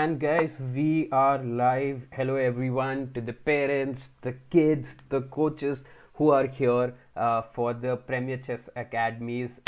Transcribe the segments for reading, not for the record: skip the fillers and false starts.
And guys, we are live. Hello, everyone, to the parents, the kids, the coaches who are here for the Premier Chess Academies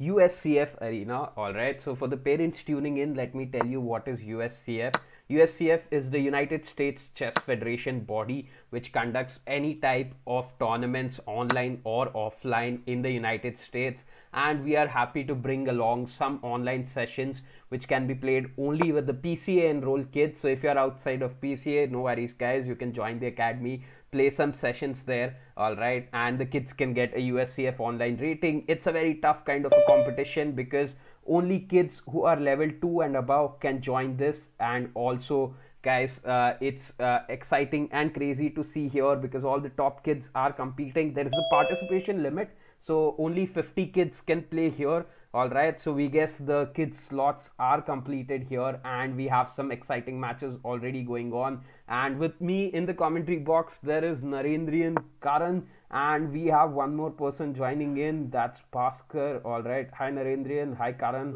USCF arena. All right. So, for the parents tuning in, let me tell you what is USCF. USCF is the United States Chess Federation body which conducts any type of tournaments online or offline in the United States, and we are happy to bring along some online sessions which can be played only with the PCA enrolled kids. So if you're outside of PCA, no worries guys, you can join the academy, play some sessions there, all right, and the kids can get a USCF online rating. It's a very tough kind of a competition because only kids who are level 2 and above can join this. And also guys, it's exciting and crazy to see here because all the top kids are competing. There is a participation limit, so only 50 kids can play here. All right, so we guess the kids slots are completed here, and we have some exciting matches already going on. And with me in the commentary box there is Narendrian, Karan, and we have one more person joining in, that's Bhaskar. All right, hi Narendrian, hi Karan.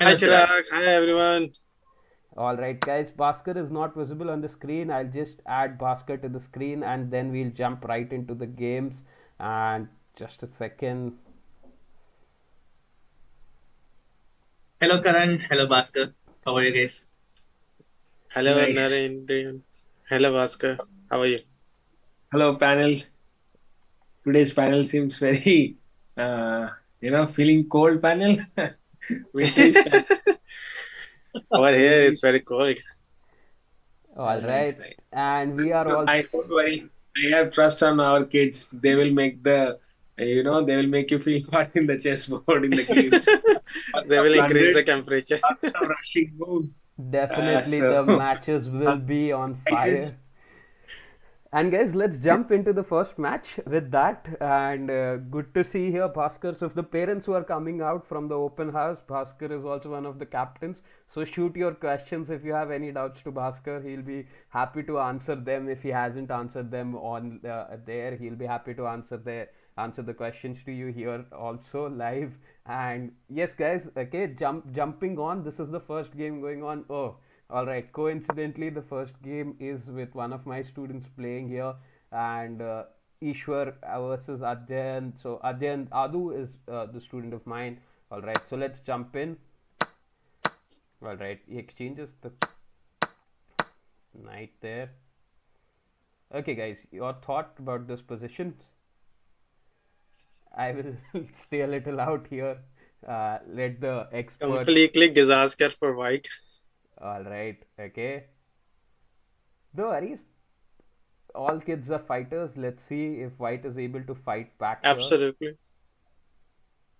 Hi Chirag, hi everyone. All right, guys, Bhaskar is not visible on the screen. I'll just add Bhaskar to the screen and then we'll jump right into the games. And just a second. Hello Karan, hello Bhaskar. How are you guys? Hello Nice. Narendran. Hello Bhaskar. How are you? Hello, panel. Today's panel seems very, feeling cold panel. Vintage panel. Over here it's very cold. All right, Nice, nice. and we are all. I don't worry. I have trust on our kids. They will make they will make you feel hot in the chessboard in the games. Lots They of will increase the hundreds, temperature. lots of rushing moves. Definitely, the So, matches will be on fire. prices. And guys, let's jump into the first match with that. And good to see here, Bhaskar. So, if the parents who are coming out from the open house, Bhaskar is also one of the captains. So, shoot your questions if you have any doubts to Bhaskar. He'll be happy to answer them. If he hasn't answered them on there, he'll be happy to answer the questions to you here also live. And yes, guys, okay, jumping on. This is the first game going on. Oh, all right. Coincidentally, the first game is with one of my students playing here, and Ishwar versus Adyan. So Adyan Adu is the student of mine. All right. So let's jump in. All right. He exchanges the knight there. Okay, guys. Your thought about this position? I will stay a little out here. Let the experts. Completely disaster for white. All right. Okay. No worries. All kids are fighters. Let's see if white is able to fight back here. Absolutely.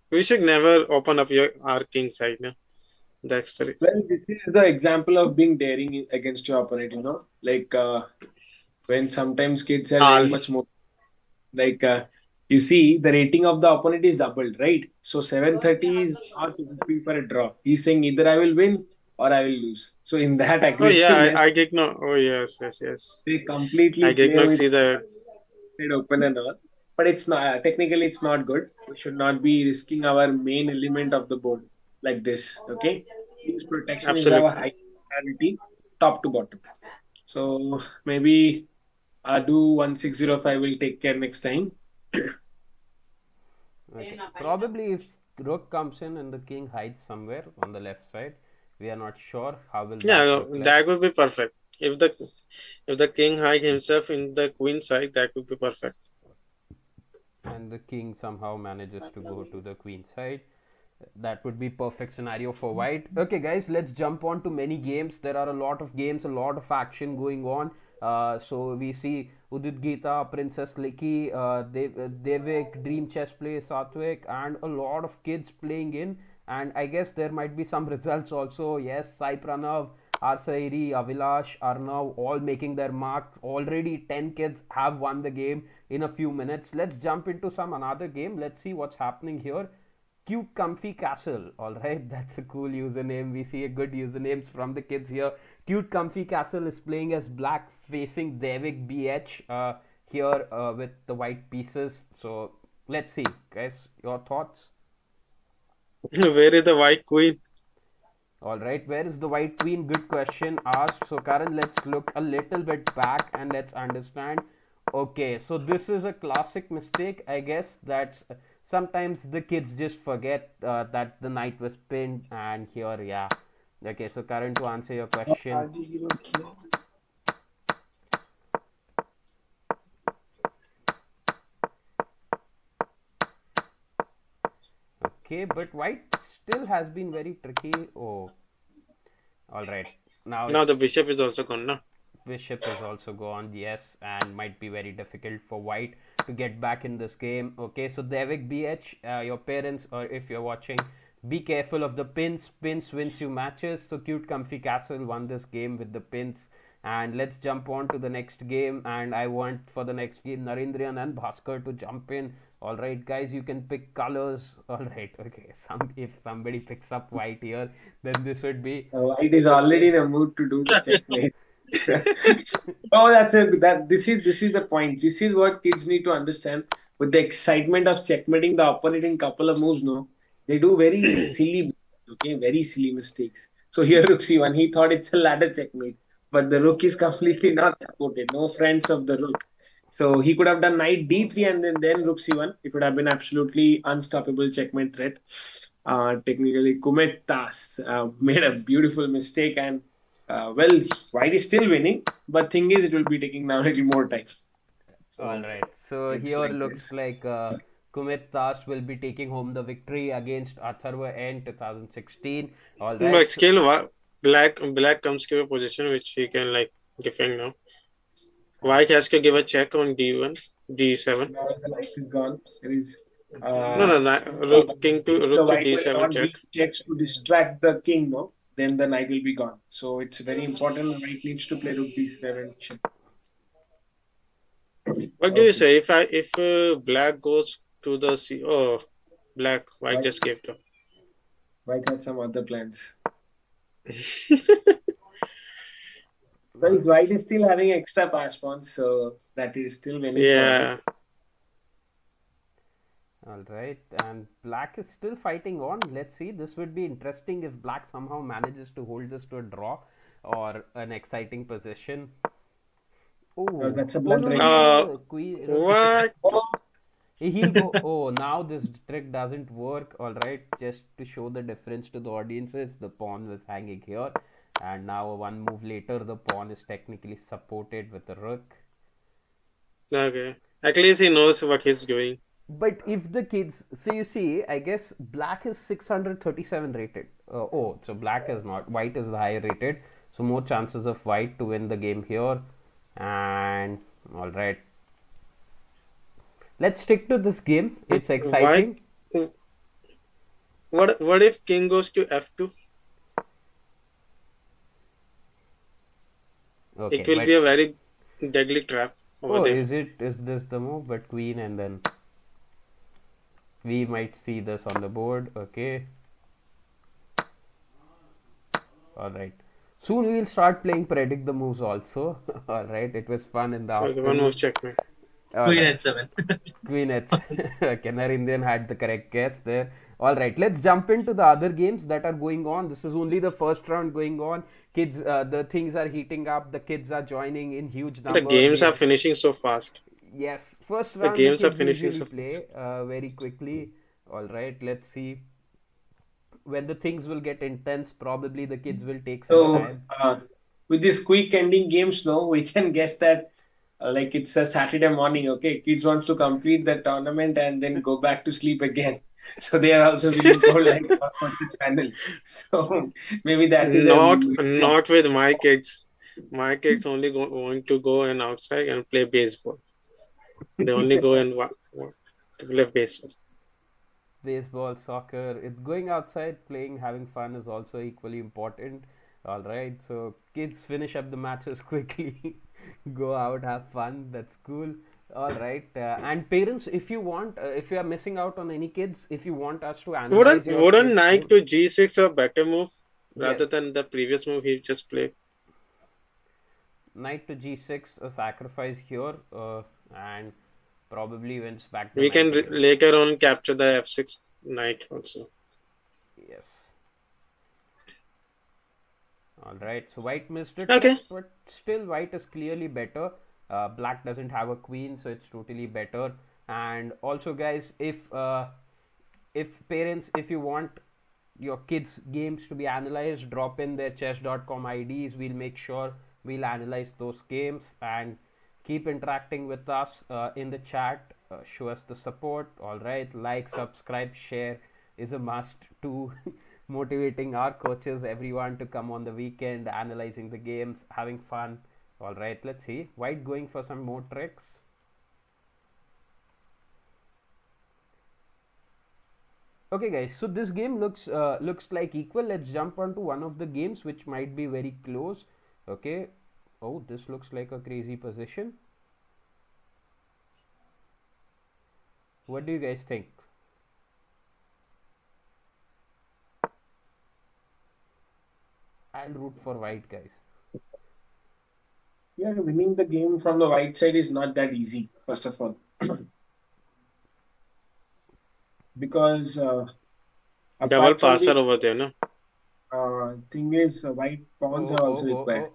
We should never open up our king side now. That's the reason. Well, this is the example of being daring against your opponent, like when sometimes kids are very much more like you see the rating of the opponent is doubled, right? So 730 is not for a draw. He's saying either I will win or I will lose. So in that Oh yeah, aggressiveness, I did not. Oh yes. they completely I did play not with see the. open and all. But it's not technically it's not good. We should not be risking our main element of the board like this. Okay, King's protection is our Absolutely. high priority, top to bottom. So maybe Adu 1605 will take care next time. Okay. Probably if rook comes in and the king hides somewhere on the left side, we are not sure how will that Yeah, look like. that would be perfect. If the king hide himself in the queen side, that would be perfect. And the king somehow manages to go to the queen side. That would be perfect scenario for white. Okay, guys, let's jump on to many games. There are a lot of games, a lot of action going on. So we see Udit Gita, Princess Likhi, Devik, Dream Chess Play, Satvik, and a lot of kids playing in. And I guess there might be some results also. Yes, Sai Pranav, Arsairi, Avilash, Arnav, all making their mark. Already 10 kids have won the game in a few minutes. Let's jump into some another game. Let's see what's happening here. Cute Comfy Castle. All right, that's a cool username. We see a good usernames from the kids here. Cute Comfy Castle is playing as black facing Devik BH here with the white pieces. So let's see, guys, your thoughts. Where is the white queen? All right, where is the white queen? Good question asked. So, Karan, let's look a little bit back and let's understand. Okay, so this is a classic mistake, I guess. That's sometimes the kids just forget that the knight was pinned, and here, yeah. Okay, so Karan, to answer your question. Okay, but white still has been very tricky. Oh, all right. Now Now it's the bishop is also gone, na? bishop is also gone, yes, and might be very difficult for white to get back in this game. Okay, so Devik BH, your parents, or if you're watching, be careful of the pins. Pins wins you matches. So Cute Comfy Castle won this game with the pins. And let's jump on to the next game. And I want for the next game Narendran and Bhaskar to jump in. All right, guys, you can pick colors. All right, okay. If somebody picks up white here, then this would be White is already in a mood to do the checkmate. Oh, this is the point. This is what kids need to understand. With the excitement of checkmating the opponent in couple of moves, no, they do very silly, okay, very silly mistakes. So here Rook C1, he thought it's a ladder checkmate, but the Rook is completely not supported. No friends of the Rook. So he could have done Knight D3 and then Rook C1. It would have been absolutely unstoppable checkmate threat. Technically, Kumetas made a beautiful mistake, and well, white is still winning, but thing is, it will be taking now a little more time. all So right. So it's here like looks this. like Kumit Das will be taking home the victory against Atharva N 2016. All But right. So, still, black comes to a position which he can like defend now. all White has to give a check on D1, D7. Now the light is gone. There is No, uh, no, no. uh, if the Rook to white will D7 not check. give checks to distract the king, no, then the knight will be gone. So it's very important. The white needs to play rook d7. What do you Okay, say if black goes to the C? Oh, white white just gave up. white had some other plans. all Well, white is still having extra pass pawns, so that is still winning for white. Yeah. all right. And black is still fighting on. Let's see. This would be interesting if black somehow manages to hold this to a draw or an exciting position. Oh, That's a oh blood no red. no no no! Queen rook What? Oh, he'll go. Oh, now this trick doesn't work. All right, just to show the difference to the audiences, the pawn was hanging here, and now one move later, the pawn is technically supported with the rook. Okay. At least he knows what he's doing. But if the kids, so you see, I guess black is 637 rated. Oh, so black is not. White is the higher rated. So more chances of white to win the game here. And all right, let's stick to this game. It's White. exciting. What if king goes to F2? Okay, It will but be a very deadly trap over oh, there. is this the move? But queen, and then we might see this on the board. Okay. All right. Soon we will start playing predict the moves also. All right. It was fun in the One move afternoon. checkmate. All Queen right. H7. Queen H. Kenner Indian had the correct guess there. All right, let's jump into the other games that are going on. This is only the first round going on. Kids, the things are heating up. The kids are joining in huge The number. games are finishing so fast. Yes, first The round the games are kids finishing usually so fast. play very quickly. All right, let's see. When the things will get intense, probably the kids will take some so time. with these quick ending games, no, we can guess that like it's a Saturday morning. Okay, kids wants to complete the tournament and then go back to sleep again. So they are also being told like on this panel. So maybe that is a Not with my kids. My kids only want to go and outside and play baseball. They only go and to play baseball. Baseball, soccer, it's going outside, playing, having fun is also equally important. All right, so kids finish up the matches quickly, go out, have fun. That's cool. All right, and parents, if you want, if you are missing out on any kids, if you want us to analyze your Wouldn't kids' knight game, to G6 a better move yes, rather than the previous move he just played? knight to g6, a sacrifice here, and probably wins back the We knight can again. later on capture the F6 knight also. Yes. Alright, so white missed it, Okay. but still white is clearly better. Black doesn't have a queen, so it's totally better. And also, guys, if parents, if you want your kids games to be analyzed, drop in their chess.com IDs. We'll make sure we'll analyze those games, and keep interacting with us in the chat. Show us the support. All right, like, subscribe, share is a must to motivating our coaches, everyone, to come on the weekend, analyzing the games, having fun. All right, let's see. White going for some more tricks. Okay, guys, so this game looks like equal. Let's jump onto one of the games which might be very close. Okay. Oh, this looks like a crazy position. What do you guys think? I'll root for white, guys. Yeah, winning the game from the white side is not that easy, first of all. Because Double apart from passer the over there, no? thing is, white pawns are also required.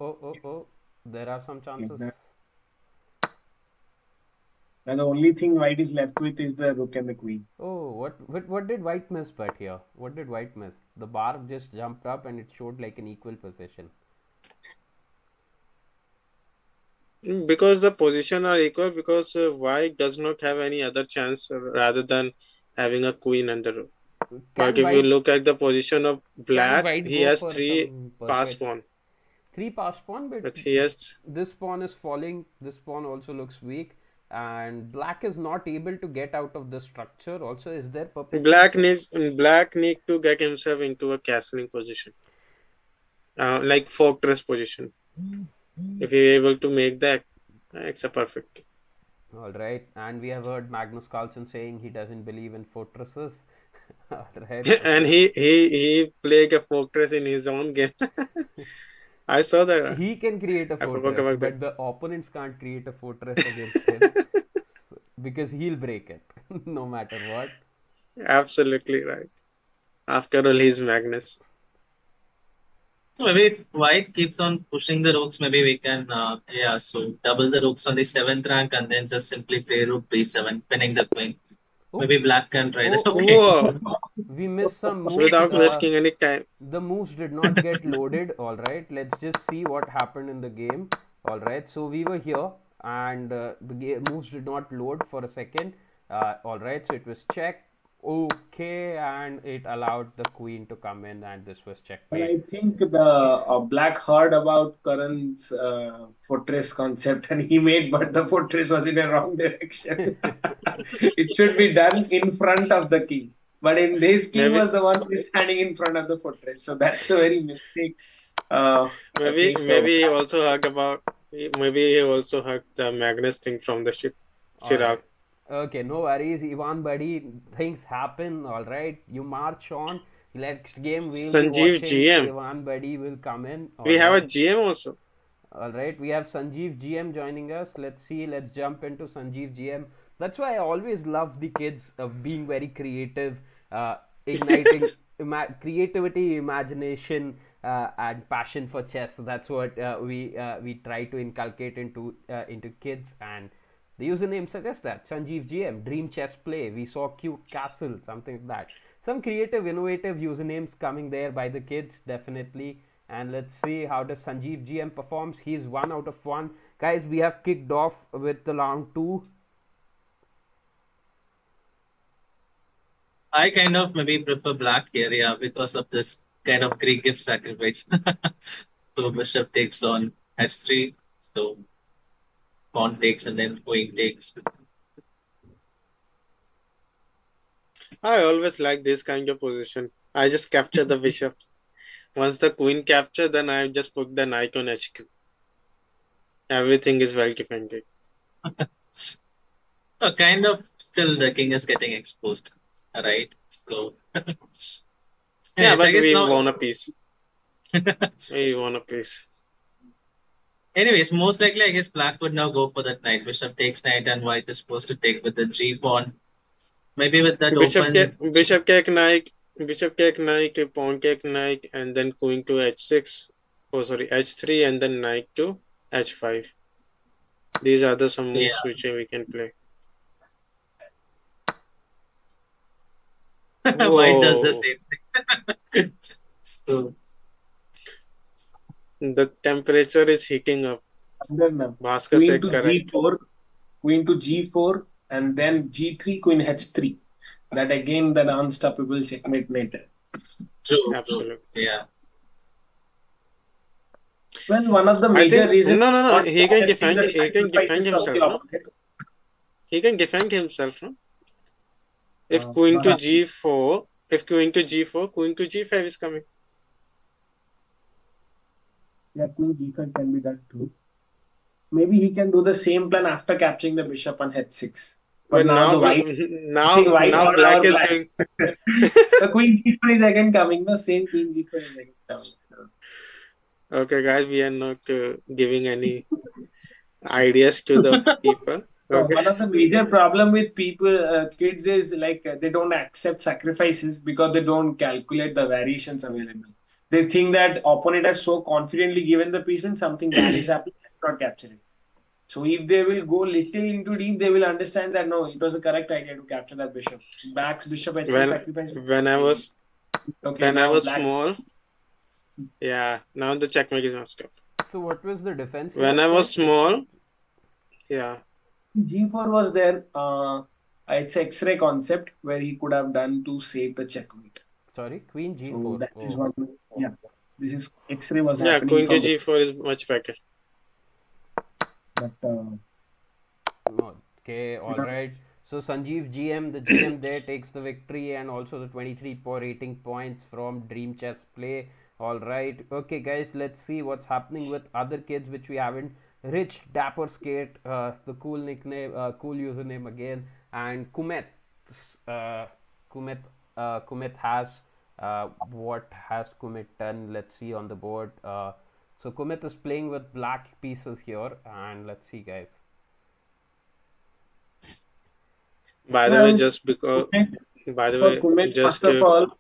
There are some chances. And the only thing white is left with is the rook and the queen. Oh, what did white miss but here? What did white miss? The bar just jumped up and it showed like an equal position. Because the position are equal, because white does not have any other chance rather than having a queen and a rook. Like if you look at the position of black, he has 3 pass pawn. 3 pass pawn, but he has this pawn is falling. This pawn also looks weak, and black is not able to get out of the structure. Also, is there black need to get himself into a castling position, like fortress position. If you're able to make that, it's a perfect. All right, and we have heard Magnus Carlsen saying he doesn't believe in fortresses. All right. And he played a fortress in his own game. I saw that. He can create a fortress, but the opponents can't create a fortress against him because he'll break it no matter what. Absolutely right. After all, he's Magnus. Maybe if white keeps on pushing the rooks, maybe we can, so double the rooks on the 7th rank and then just simply play rook b7, pinning the queen. Oh. Maybe black can try this. Okay. Whoa. We missed some moves. Without wasting any time. The moves did not get loaded. All right, let's just see what happened in the game. All right, so we were here and the moves did not load for a second. All right, so it was check. Okay, and it allowed the queen to come in, and this was checkmate. Well, I think the black heard about Karan's fortress concept and he made, but the fortress was in a wrong direction. It should be done in front of the king, but in this king was the one who is standing in front of the fortress, so that's a very mistake. Maybe he also heard the Magnus thing from the ship. Chirag. Okay, no worries, Ivan buddy. Things happen. All right, you march on. Next game we'll Sanjeev be watching. GM. Ivan buddy will come in. We have a GM also. All right, we have Sanjeev GM joining us. Let's see. Let's jump into Sanjeev GM. That's why I always love the kids being very creative, igniting creativity, imagination, and passion for chess. So that's what we try to inculcate into kids, and the username suggests that. Sanjeev GM, Dream Chess Play. We saw Cute Castle, something like that. Some creative, innovative usernames coming there by the kids, definitely. And let's see how does Sanjeev GM performs. He's 1 out of 1. Guys, we have kicked off with the round 2. I kind of maybe prefer black here, yeah, because of this kind of Greek gift sacrifice. So bishop takes on h3. So pawn takes and then queen takes. I always like this kind of position. I just capture the bishop. Once the queen capture, then I just put the knight on HQ. Everything is well defended. So kind of still the king is getting exposed, right? So yeah, but we won a piece. We won a piece. Anyways, most likely, I guess black would now go for that knight. Bishop takes knight, and white is supposed to take with the g pawn. Maybe with that bishop take knight, pawn take knight, and then queen to h6. h3 and then knight to h5. These are the some moves which we can play. White does the same thing. So the temperature is heating up. Bhaskar Queen said to correct. G4, Queen to G4, and then G3, Queen H3. That again, that unstoppable checkmate method. True. Absolutely. Yeah. Well, one of the major reasons. No. He can defend. He can defend himself. No? He can defend himself. No? If Queen to G4, Queen to G5 is coming. Yeah, Queen G5 can be done too. Maybe he can do the same plan after capturing the bishop on H6. But now the white, now black is going. The Queen G4 is again coming. The same Queen G4 is again coming. So. Okay, guys, we are not giving any ideas to the people. Okay. One of the major problem with people, kids, is like they don't accept sacrifices because they don't calculate the variations available. They think that opponent has so confidently given the piece when something bad is happening, not capture it. So if they will go little into deep, they will understand that no, it was a correct idea to capture that bishop. Black's bishop has to sacrifice. When I was small, yeah. Now the checkmate is not stopped. So what was the defense? When I was small, yeah. G4 was there. It's X-ray concept where he could have done to save the checkmate. Sorry, Queen G4. So that is what. Yeah, this is X-ray was happening. Yeah, Queen to G4 is much better. But okay, all right. So Sanjeev GM, the GM there takes the victory and also the 23 rating points from Dream Chess Play. All right. Okay, guys, let's see what's happening with other kids which we haven't. Rich Dapper Skate, the cool nickname, cool username again, and Kumet. Kumet has what has Kumet done? Let's see on the board. So Kumet is playing with black pieces here, and let's see, guys. By the way, just because. By the way, Kumet, first of all,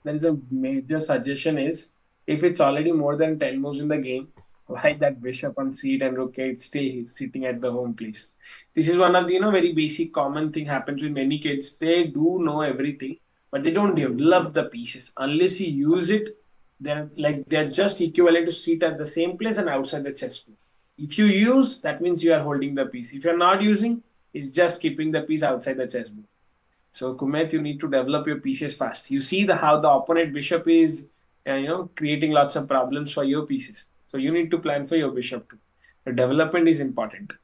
there is a major suggestion is if it's already more than 10 moves in the game, why that bishop on c8 and rook 8 stay sitting at the home place? This is one of the very basic common thing happens with many kids. They do know everything, but they don't develop the pieces. Unless you use it, they're just equivalent to sit at the same place and outside the chessboard. If you use, that means you are holding the piece. If you're not using, it's just keeping the piece outside the chessboard. So Kumet, you need to develop your pieces fast. You see how the opponent bishop is, creating lots of problems for your pieces. So you need to plan for your bishop too. The development is important.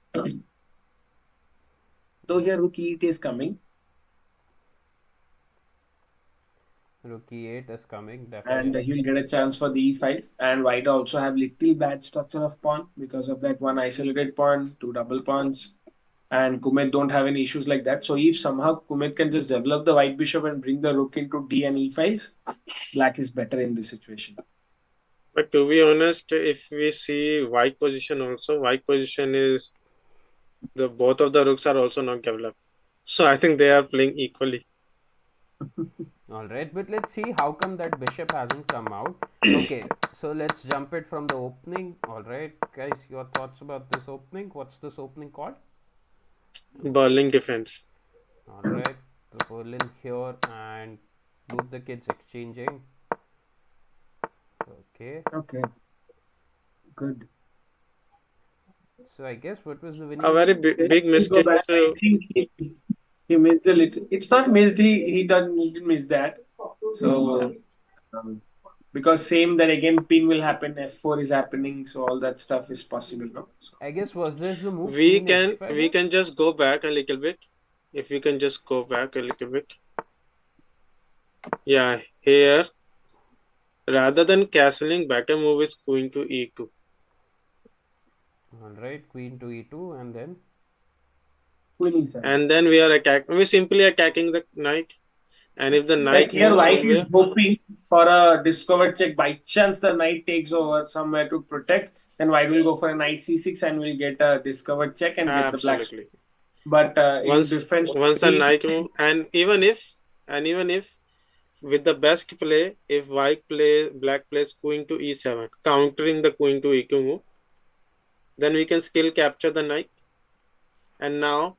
So here rook e8 is coming. Rook e8 is coming, definitely. And he'll get a chance for the e5. And white also have little bad structure of pawn because of that one isolated pawn, two double pawns. And Kumet don't have any issues like that. So if somehow Kumet can just develop the white bishop and bring the rook into d and e5s, black is better in this situation. But to be honest, if we see white position also, white position is both of the rooks are also not developed. So I think they are playing equally. All right, but let's see how come that bishop hasn't come out. Okay, so let's jump it from the opening. All right, guys, your thoughts about this opening? What's this opening called? Berlin defense. All right, the Berlin here and both the kids exchanging. Okay. Good. So I guess what was the winning? A very big mistake. I think he missed a little. It's not missed. He didn't miss that. So because same that again pin will happen. F4 is happening. So all that stuff is possible. No? So, I guess was this the move? We can just go back a little bit. If we can just go back a little bit. Yeah, here. Rather than castling, better move is queen to e2. All right, queen to e2 and then? And then we are simply attacking the knight. And if the knight here white is hoping for a discovered check. By chance the knight takes over somewhere to protect, then white will go for a knight c6 and will get a discovered check and get the black. But once the knight move, and even if with the best play, if black plays queen to e7, countering the queen to e2 move, then we can still capture the knight. And now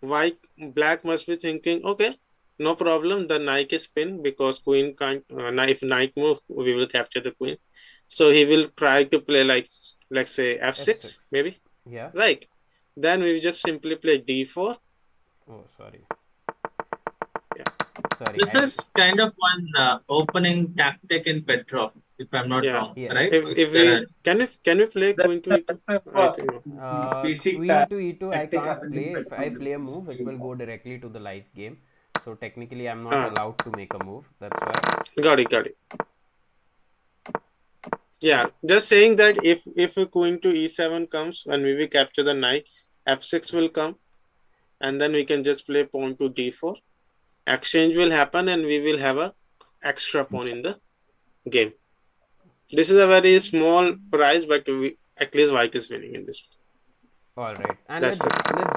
black must be thinking, okay, no problem, the knight is pinned because queen can't, if knight move, we will capture the queen. So he will try to play like, let's say f6, maybe. Yeah. Right. Then we just simply play d4. Oh, sorry. Yeah. Sorry. This is kind of one opening tactic in Petrov, if I'm not wrong, Yeah. right? If we can we play queen to e2? I think no. Basic Queen to e2 I tactic can't happens in play. If I Petrov. play a move, it will go directly to the live game. So technically, I'm not allowed to make a move. That's why. Got it. Yeah, just saying that if a queen to e7 comes and we will capture the knight, f6 will come, and then we can just play pawn to d4. Exchange will happen, and we will have a extra pawn in the game. This is a very small prize, but at least white is winning in this. All right, and let's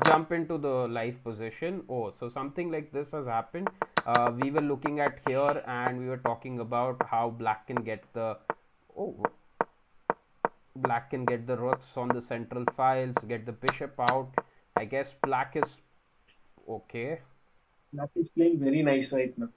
jump into the live position. Oh, so something like this has happened. We were looking at here, and we were talking about how black can get the rooks on the central files, get the bishop out. I guess black is okay. Black is playing very nice right now.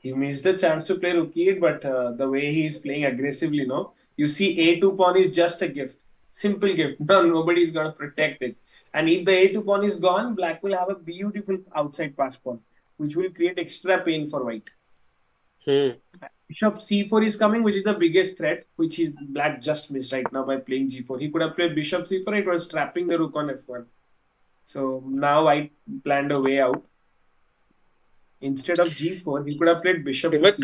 He missed the chance to play rook e8, but the way he is playing aggressively, no, you see a2 pawn is just a gift, simple gift. No, nobody's gonna protect it. And if the a2 pawn is gone, black will have a beautiful outside pass pawn, which will create extra pain for white. Bishop c4 is coming, which is the biggest threat, which is black just missed right now by playing g4. He could have played bishop c4. It was trapping the rook on f1. So now I planned a way out. Instead of g4, he could have played bishop. But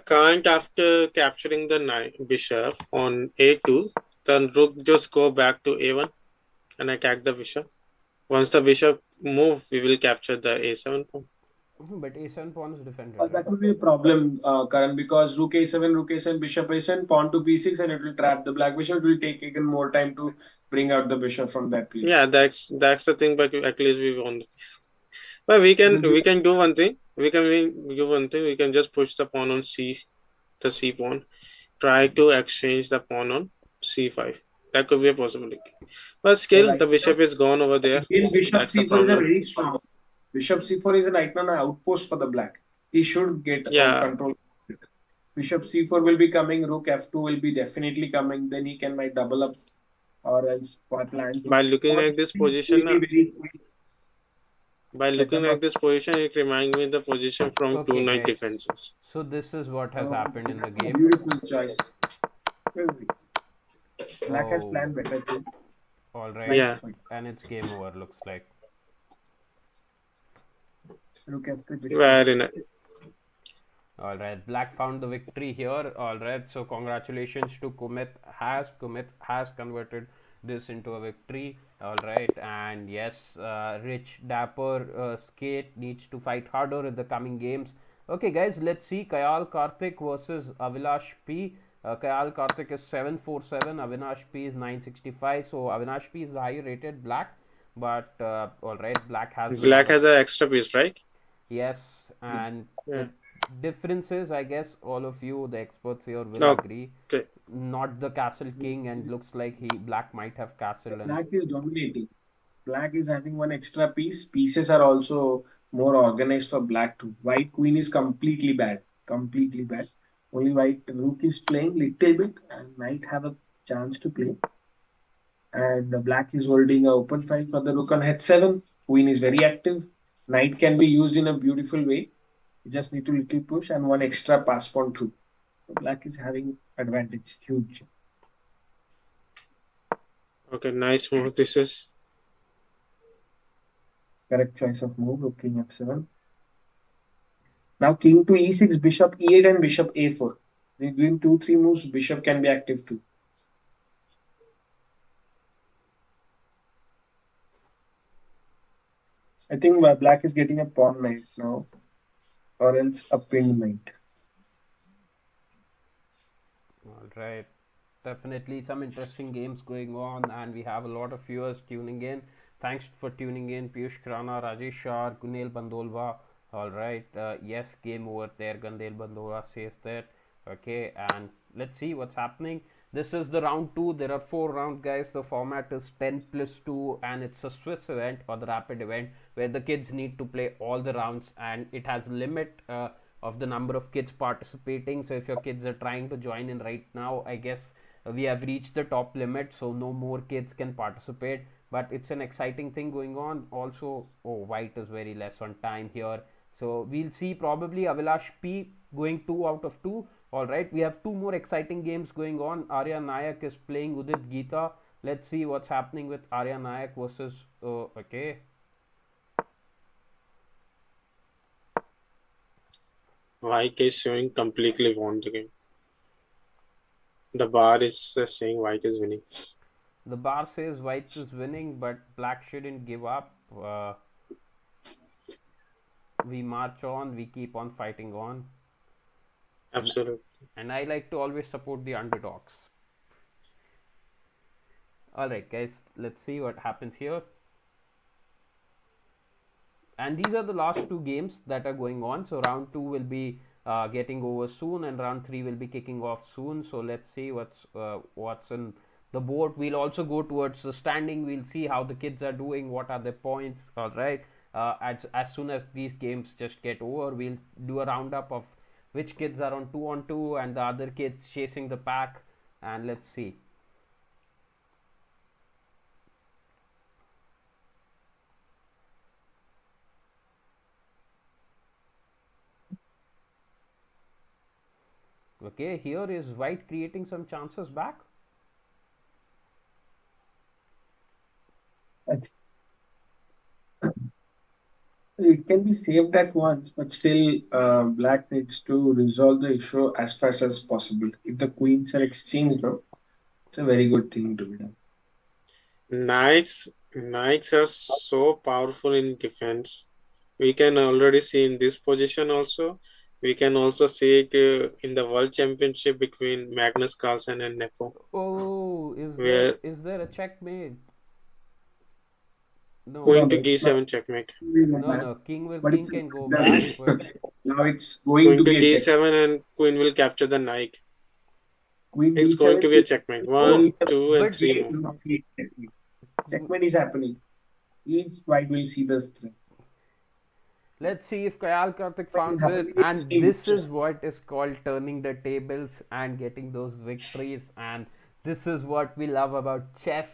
can't after capturing the bishop on a2, the rook just go back to a1 and attack the bishop. Once the bishop move, we will capture the a7 pawn. But a7 pawn is defended. That will be a problem, Karan, because rook a7, bishop a7, pawn to b6, and it will trap the black bishop. It will take even more time to bring out the bishop from that place. Yeah, that's the thing. But at least we won the piece. But we can do one thing. We can just push the pawn on the c pawn. Try to exchange the pawn on c5. That could be a possibility. But still, the bishop is gone over there. Bishop c4 is a very strong. Bishop c4 is right now an outpost for the black. He should get control. Bishop c4 will be coming. Rook f2 will be definitely coming. Then he might double up, or else plan. By looking at this position, it reminds me of the position from two knight defenses. So this is what has happened in the game. Beautiful choice. Black has planned better too. All right. Yeah. And it's game over. Looks like. Very nice. All right, black found the victory here. All right, so congratulations to Kumit has converted this into a victory. All right, and yes, Rich Dapper Skate needs to fight harder in the coming games. Okay, guys, let's see Kayal Karthik versus Avinash P. Kayal Karthik is 747, Avinash P is 965. So Avinash P is the higher rated black, but all right, black has an extra piece, right? Yes, and the difference is, I guess all of you, the experts here, will agree. Not the castle king, and looks like black might have castle. Black is dominating. Black is having one extra piece. Pieces are also more organized for black too. White queen is completely bad. Completely bad. Only white rook is playing little bit and might have a chance to play. And the black is holding an open file for the rook on h7. Queen is very active. Knight can be used in a beautiful way. You just need to little push and one extra pass pawn through. So black is having advantage, huge. Okay, nice move. This is correct choice of move. Rook king f7. Now king to e6, bishop e8, and bishop a4. We're doing 2-3 moves. Bishop can be active too. I think black is getting a pawn knight now, or else a pinned knight. All right, definitely some interesting games going on, and we have a lot of viewers tuning in. Thanks for tuning in, Piyush Krana, Rajesh Shah, Gunel Bandolwa, All right. Yes, game over there. Gandel Bandora says that. Okay, and let's see what's happening. This is the round two. There are 4 rounds, guys. The format is 10 plus 2, and it's a Swiss event or the rapid event where the kids need to play all the rounds, and it has limit of the number of kids participating. So if your kids are trying to join in right now, I guess we have reached the top limit, so no more kids can participate. But it's an exciting thing going on. Also, oh, white is very less on time here. So we'll see probably Avilash P going 2 out of 2. Alright, we have 2 more exciting games going on. Arya Nayak is playing Udit Geeta. Let's see what's happening with Arya Nayak versus. Okay. White is showing completely won the game. The bar is saying white is winning. The bar says white is winning, but black shouldn't give up. We march on, we keep on fighting on. Absolutely. And I like to always support the underdogs. Alright, guys, let's see what happens here. And these are the last 2 games that are going on. So round 2 will be getting over soon, and round 3 will be kicking off soon. So let's see what's in the board. We'll also go towards the standing. We'll see how the kids are doing, what are their points. All right. As soon as these games just get over, we'll do a roundup of which kids are on 2-on-2 and the other kids chasing the pack, and let's see. Okay, here is white creating some chances back. It can be saved at once, but still, black needs to resolve the issue as fast as possible. If the queens are exchanged, no, it's a very good thing to be done. Knights are so powerful in defense. We can already see in this position also. We can also see it in the World Championship between Magnus Carlsen and Nepo. Oh, is there a checkmate? No. Queen to g7 checkmate. No, king can go back. But now it's going to be d7 and queen will capture the knight. It's going to be a checkmate. 1, 2, and 3 move. Checkmate is happening. If white will see the threat. Let's see if Kayal Karthik found it. And this is what is called turning the tables and getting those victories. And this is what we love about chess.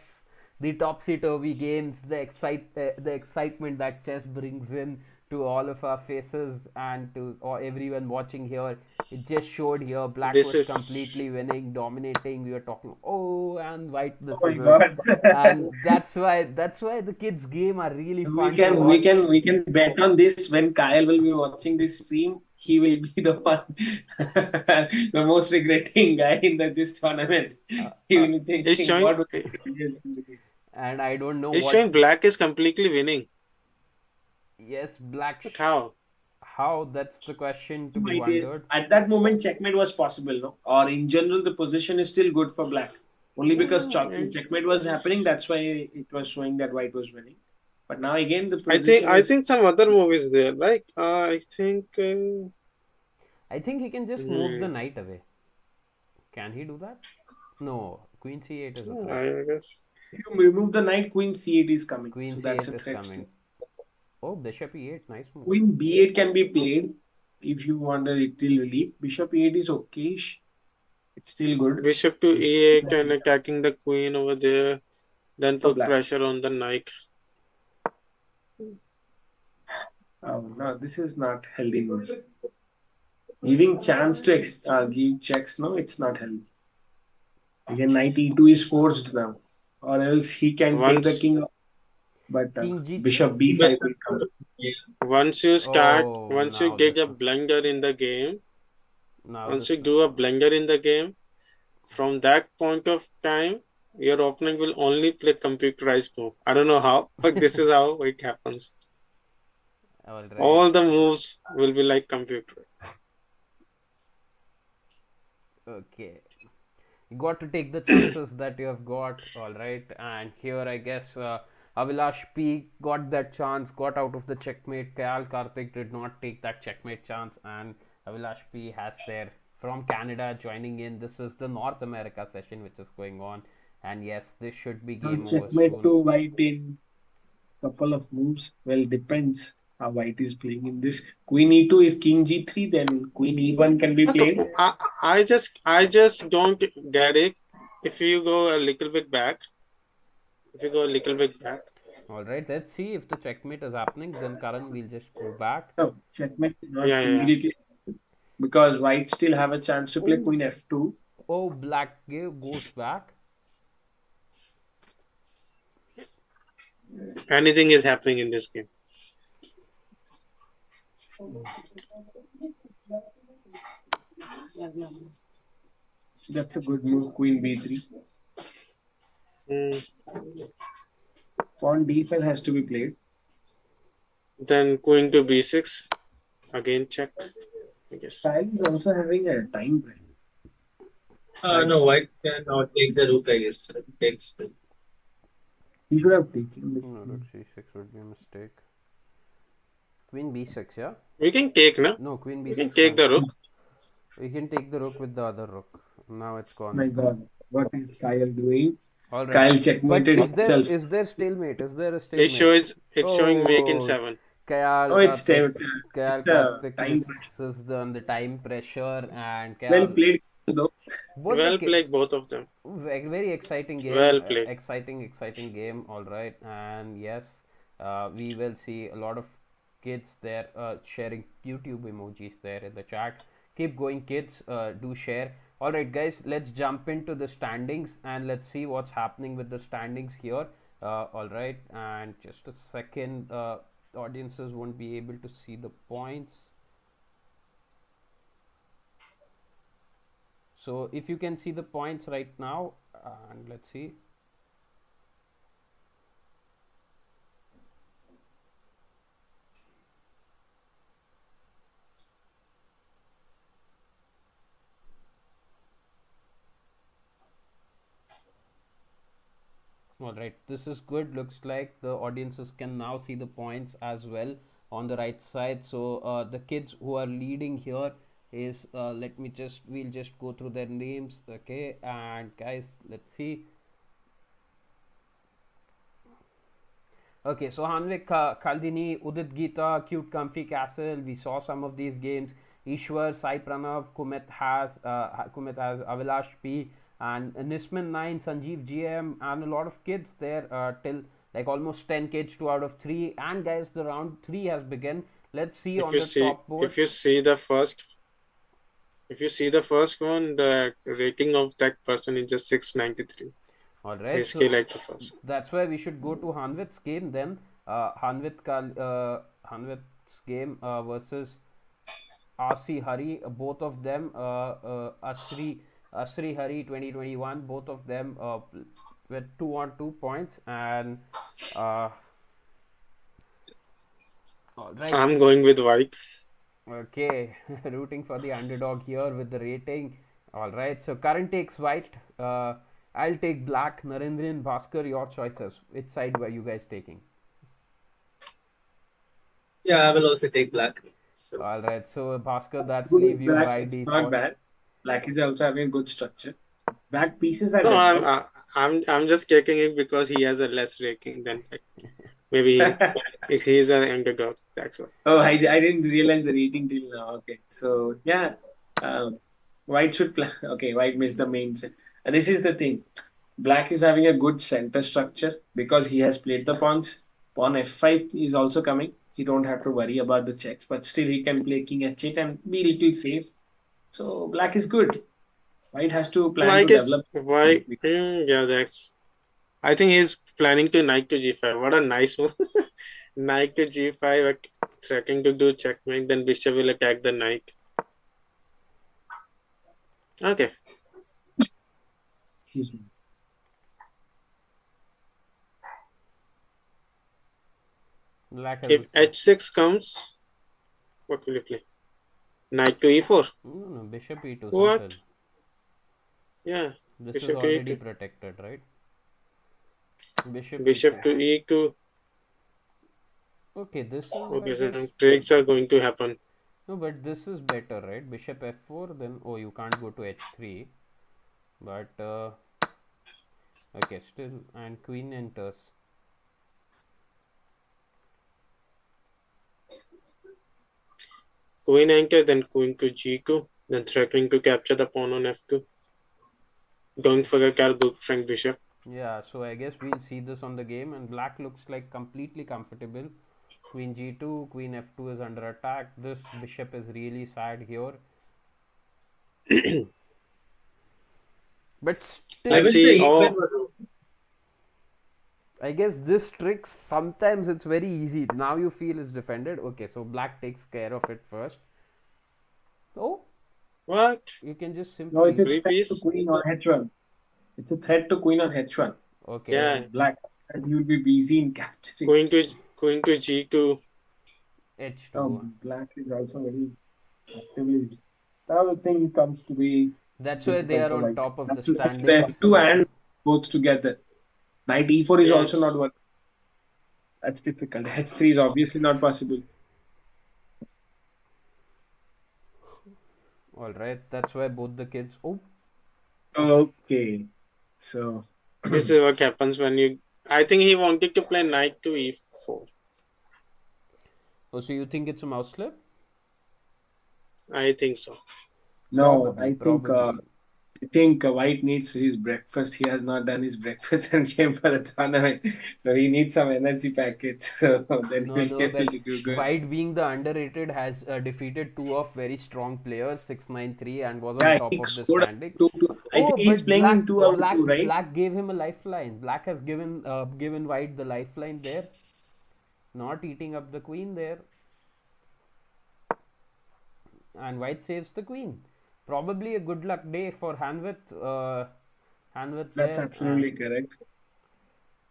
The topsy-turvy games, the excitement that chess brings in to all of our faces and to everyone watching here. It just showed here black was completely winning, dominating. We were talking, and white this and that's why the kids game are really fun. We can bet on this. When Kyle will be watching this stream, he will be the one the most regretting guy in this tournament. He will be thinking and I don't know. It's showing black is completely winning. Yes, black. How? How? That's the question to be wondered. At that moment, checkmate was possible, no? Or in general, the position is still good for black. Only because checkmate was happening, that's why it was showing that white was winning. But now again, the position I think some other move is there, right? I think he can just move the knight away. Can he do that? No, queen c8 is a threat. I guess. If you remove the knight, queen c8 is coming. Queen c8 that's a threat is coming. Oh, bishop e8, nice move. Queen b8 can be played if you want a little relief. Bishop e8 is okay. It's still good. Bishop to e8 and attacking the queen over there. Then put pressure on the knight. Oh, no, this is not healthy move. Giving chance to give checks, no, it's not healthy. Again, knight e2 is forced now. Or else he can take the king. But bishop b5 will come. Once you start, once you get a blunder in the game, once you do a blunder in the game, from that point of time, your opponent will only play computerized move. I don't know how, but this is how it happens. All the moves will be like computer. Okay. You got to take the chances that you have got. All right. And here, I guess Avilash P got that chance, got out of the checkmate. Kayal Karthik did not take that checkmate chance, and Avilash P has there from Canada joining in. This is the North America session which is going on, and yes, this should be game over Checkmate soon. to white in couple of moves. Well, depends how white is playing in this. Queen e2. If king g3, then queen e1 can be played. I just don't get it. If you go a little bit back. All right, let's see if the checkmate is happening. Then Karan, we'll just go back. No, checkmate is not immediately because white still have a chance to play queen f2. Oh, black goes back. Anything is happening in this game. That's a good move. Queen b3. Pawn d5 has to be played. Then queen to b6. Again check, I guess. Kyle is also having a time pressure. No, white cannot take the rook, I guess. It takes. He should have taken. No, rook c6 would be a mistake. Queen b6, yeah? We can take, no? No, queen b6. We can take the rook. We can take the rook with the other rook. Now it's gone. My God, what is Kyle doing? All right. Kyle checkmated himself. Is there stalemate? Is there a stalemate? It's showing make in 7. It's time. This is on the time pressure and well played though. Well played, both of them. Very exciting game. Well played. Exciting game. All right, and yes, we will see a lot of kids there sharing YouTube emojis there in the chat. Keep going, kids. Do share. All right, guys. Let's jump into the standings and let's see what's happening with the standings here. All right, and just a second. Audiences won't be able to see the points. So if you can see the points right now, and let's see. All right, this is good. Looks like the audiences can now see the points as well on the right side. So the kids who are leading here is we'll just go through their names. Okay, and guys, let's see. Okay, so Hanvik, Khaldini, Udit Gita, Cute Comfy Castle. We saw some of these games. Ishwar, Sai Pranav, Kumet has Avilash P, and Nisman 9, Sanjeev GM, and a lot of kids there till like almost 10 kids, 2 out of 3. And guys, the round 3 has begun. Let's see on the top board. If you see the first one, the rating of that person is just 693. All right, basically like the first. That's why we should go to Hanvit's game then. Hanvit's game versus Asi Hari, both of them Asri Hari 2021, both of them with 2-on-2 points, and all right. I'm going with white. Okay, rooting for the underdog here with the rating. All right, so Karan takes white. I'll take black. Narendran, Bhaskar, your choices. Which side were you guys taking? Yeah, I will also take black. So. All right, so Bhaskar, that's leave you by default. Not bad. Black is also having a good structure. Black pieces are. No, I'm just taking it because he has a less rating than black. Maybe he's an underdog. That's why. Oh, I didn't realize the rating till now. Okay, so yeah, white should play. Okay, white missed the main set. And this is the thing. Black is having a good center structure because he has played the pawns. Pawn f5 is also coming. He don't have to worry about the checks, but still he can play king h8 and be a little safe. So black is good. White has to plan to develop. Yeah, that's. I think he's planning to knight to g5. What a nice move. Knight to g5, threatening to do checkmate, then bishop will attack the knight. Okay. If h6 comes, what will you play? Knight to e4. No, bishop e2. What? Something. Yeah. This is already protected, right? Bishop to e2. Okay, this is. Okay, some tricks are going to happen. No, but this is better, right? Bishop f4, then you can't go to h3, but okay, still, and queen enters. Queen enter, then queen to g2, then threatening to capture the pawn on f2. Going for a good Frank bishop. Yeah, so I guess we'll see this on the game, and black looks like completely comfortable. Queen g2, queen f2 is under attack. This bishop is really sad here. But still, let's see. I guess this trick, sometimes it's very easy. Now you feel it's defended. Okay, so black takes care of it first. Oh, what? You can just simply. No, it's a threat to queen on h1. It's a threat to queen on h1. Okay. Yeah. Black, you will be busy in capturing. Queen to g2. h2. Oh, black is also very actively. Now the thing comes to be. That's why they are on top of the standings. f2 and both together. Knight e4 is also not working. That's difficult. h3 is obviously not possible. All right, that's why both the kids. Oh. Okay, so this is what happens when you. I think he wanted to play knight to e4. Oh, so you think it's a mouse slip? I think so. No, I think White needs his breakfast. He has not done his breakfast and came for a tournament, so he needs some energy packets. So then he'll be able to do good. White, being the underrated, has defeated two of very strong players, 6-9-3, and was on top of the standings. I think he's playing in 2 out of 2, right? Black gave him a lifeline. Black has given White the lifeline there, not eating up the queen there, and White saves the queen. Probably a good luck day for Hanwith. That's absolutely correct.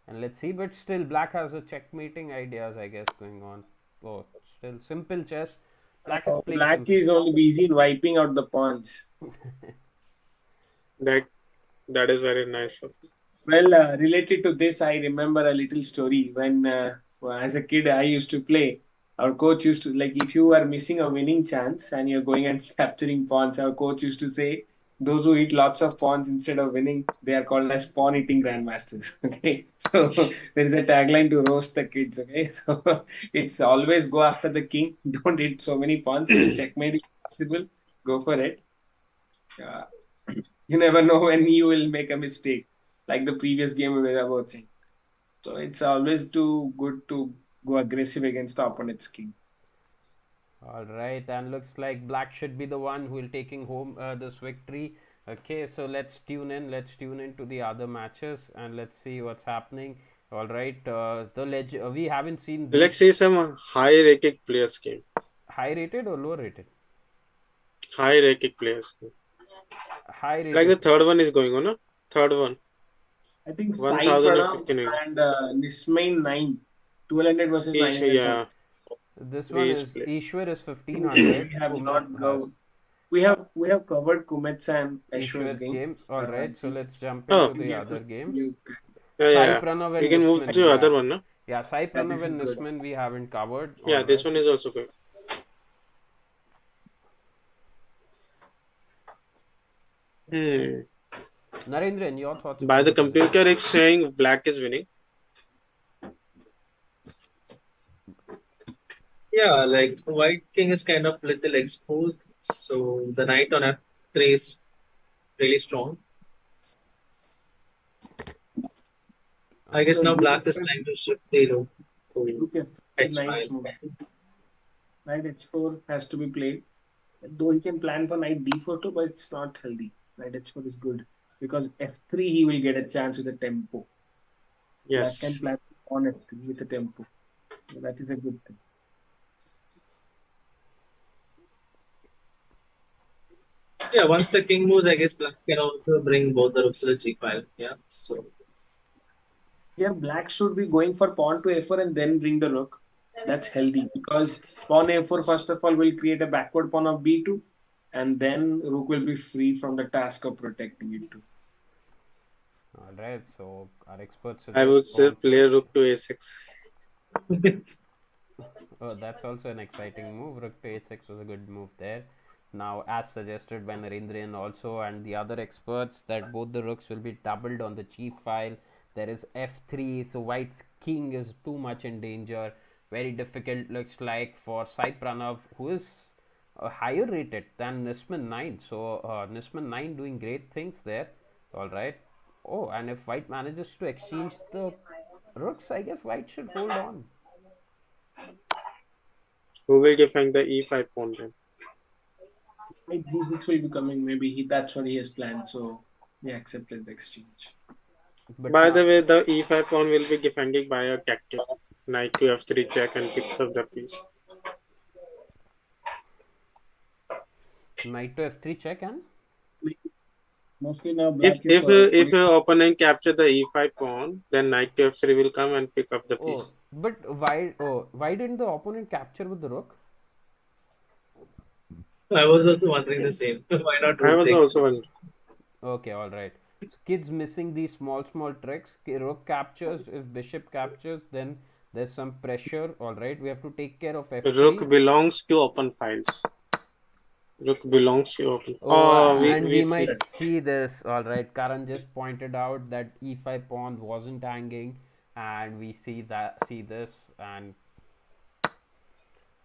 And let's see, but still, black has a checkmating ideas, I guess, going on. Oh, still simple chess. Black is playing. Black is only busy in wiping out the pawns. That is very nice. Well, related to this, I remember a little story when, as a kid, I used to play. Our coach used to, like, if you are missing a winning chance and you're going and capturing pawns, our coach used to say, those who eat lots of pawns instead of winning, they are called as pawn eating grandmasters. Okay, so there is a tagline to roast the kids. Okay, so it's always go after the king. Don't eat so many pawns. Checkmate if possible. Go for it. You never know when you will make a mistake, like the previous game we were watching. So it's always too good to go aggressive against the opponent's king. All right, and looks like black should be the one who will taking home this victory. Okay, so let's tune in to the other matches and let's see what's happening. All right, we haven't seen. Let's see some high-rated players game. High-rated or low-rated? High-rated players game. High-rated. Like the third one is going on, no? Third one. I think 1059 and Nismain 9. 1200 versus 900. Yeah. This one is Ishwar is 1500. We have not go. We have covered Kumet's and Ishwar's game. All right, so let's jump into the other games. Yeah. We can move to the other one, no? Yeah, Sai Pranav and Nisman we haven't covered. Yeah, this one is also good. Narendran, your thoughts? By the computer, it's saying black is winning. Yeah, like white king is kind of little exposed, so the knight on f3 is really strong. I guess now black is trying to shift the rook to h5. Knight h4 has to be played. Though he can plan for knight d4 too, but it's not healthy. Knight h4 is good because f3 he will get a chance with a tempo. Yes. Black can plan on f3 with a tempo. So that is a good thing. Yeah, once the king moves, I guess black can also bring both the rooks to the g file. Yeah, so here black should be going for pawn to a4 and then bring the rook. That's healthy because pawn a4 first of all will create a backward pawn of b2, and then rook will be free from the task of protecting it too. All right, so our experts I would suggest say pawn play first. rook to a6. Oh, that's also an exciting move. Rook to h6 was a good move there. Now, as suggested by Narendran also and the other experts, that both the rooks will be doubled on the g file. There is f3, so white's king is too much in danger. Very difficult looks like for Sai Pranav, who is higher rated than Nisman 9. So, Nisman 9 doing great things there. All right. Oh, and if white manages to exchange the rooks, I guess white should hold on. Who will defend the e5 pawn then? Like G6 will be coming. Maybe that's what he has planned. So he accepted the exchange. But By now, the way, the e5 pawn will be defended by a tactic. Knight to f3 check and picks up the piece. knight to f3 check and Mostly now if your opponent capture the e5 pawn, then knight to f3 will come and pick up the piece. But why didn't the opponent capture with the rook? I was also wondering the same. Why not rook I was takes? also wondering. Okay, all right. So kids missing these small tricks. Rook captures. If bishop captures, then there's some pressure. All right, we have to take care of f3. Rook belongs to open files. Rook belongs to open. We might see this. All right, Karan just pointed out that e5 pawn wasn't hanging, and we see this and.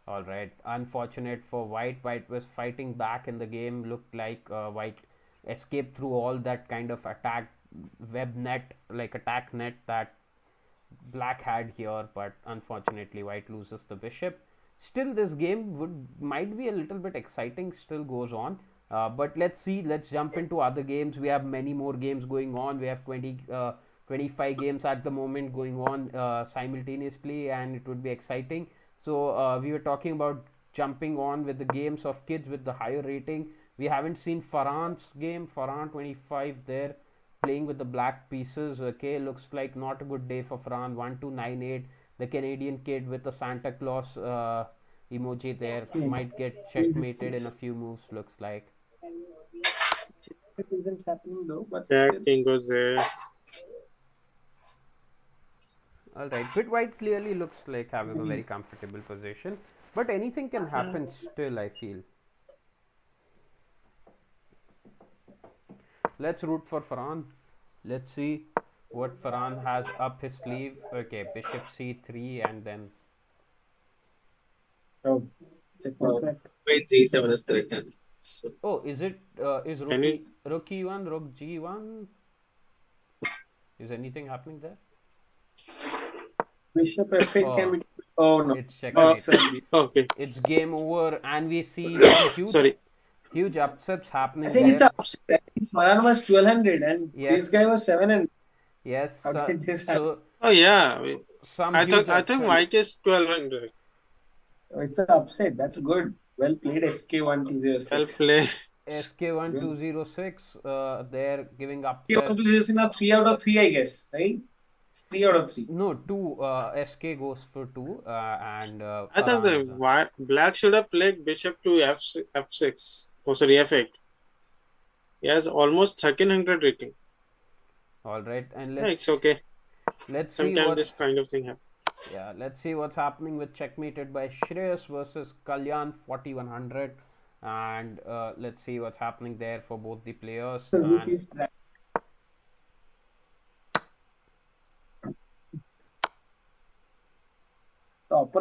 All right, unfortunate for white. White was fighting back in the game. Looked like white escaped through all that kind of attack web net, like attack net that black had here, but unfortunately white loses the bishop. Still, this game might be a little bit exciting. Still goes on, but let's see. Let's jump into other games. We have many more games going on. We have 25 games at the moment going on simultaneously, and it would be exciting. So we were talking about jumping on with the games of kids with the higher rating. We haven't seen Farhan's game. Farhan 25 there playing with the black pieces. Okay, looks like not a good day for Farhan. 1298. The Canadian kid with the Santa Claus emoji there might get checkmated in a few moves. Looks like. It isn't happening though, but king goes there. Alright, but white clearly looks like having a very comfortable position. But anything can happen still, I feel. Let's root for Farhan. Let's see what Farhan has up his sleeve. Okay, bishop c3 and then... Oh, wait, g7 is threatened. So. Oh, is it, is rook e1, rook g1? Is anything happening there? Bishop f8 can be. Oh no, it's checkmate. Okay, it's game over, and we see huge upsets happening. I think it's upset. I think Farhan was 1200 and this guy was 700. Yes. How did this happen? Oh yeah, I think white is 1200. Oh, it's an upset. That's good. Well played, SK1206. Well played. SK1206. They're giving upset. SK1206 now 3 out of 3, I guess, right? 3 out of 3. No, 2. SK goes for 2. And I thought the black should have played bishop to f6. Oh, sorry, f8. He has almost 1300 rating. All right, and it's okay. Let's sometimes this kind of thing happens. Yeah, let's see what's happening with checkmated by Shreyas versus Kalyan 4100, and let's see what's happening there for both the players.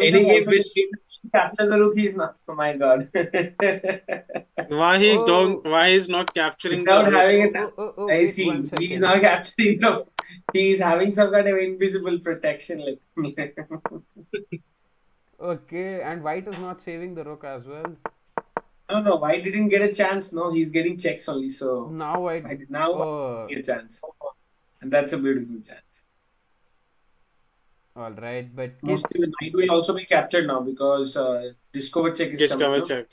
Any game which capture the rook, he's not. Oh my god! Why he's not capturing without the having it? I see. He's not capturing the. He's having some kind of invisible protection, like. Okay, and white is not saving the rook as well. No, white didn't get a chance. No, he's getting checks only. So now white get a chance, and that's a beautiful chance. All right, but mostly the knight will also be captured now because discover check is discover check.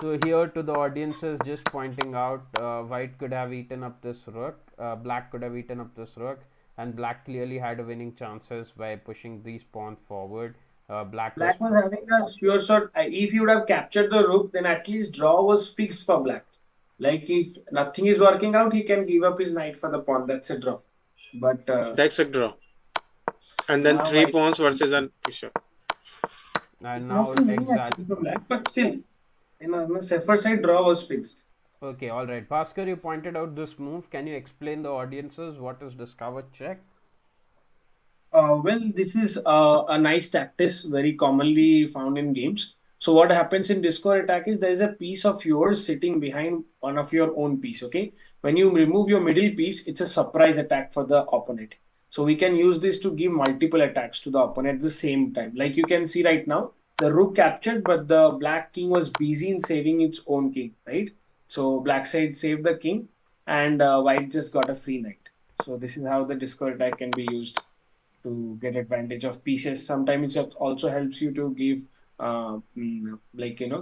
So here to the audiences, just pointing out, white could have eaten up this rook, black could have eaten up this rook, and black clearly had a winning chances by pushing these pawns forward. Black was having a sure shot. If you would have captured the rook, then at least draw was fixed for black. Like if nothing is working out, he can give up his knight for the pawn. That's a draw. But That's a draw. And then now 3 white pawns versus a bishop. And now mostly winning exactly. actually for black, but still, on the safer side, draw was fixed. Okay, all right. Bhaskar, you pointed out this move. Can you explain the audiences what is discovered check? Well, this is a nice tactics very commonly found in games. So what happens in discord attack is there is a piece of yours sitting behind one of your own piece. Okay, when you remove your middle piece, it's a surprise attack for the opponent. So we can use this to give multiple attacks to the opponent at the same time. Like you can see right now, the rook captured, but the black king was busy in saving its own king, right? So black side saved the king, and white just got a free knight. So this is how the discord attack can be used to get advantage of pieces. Sometimes it also helps you to give,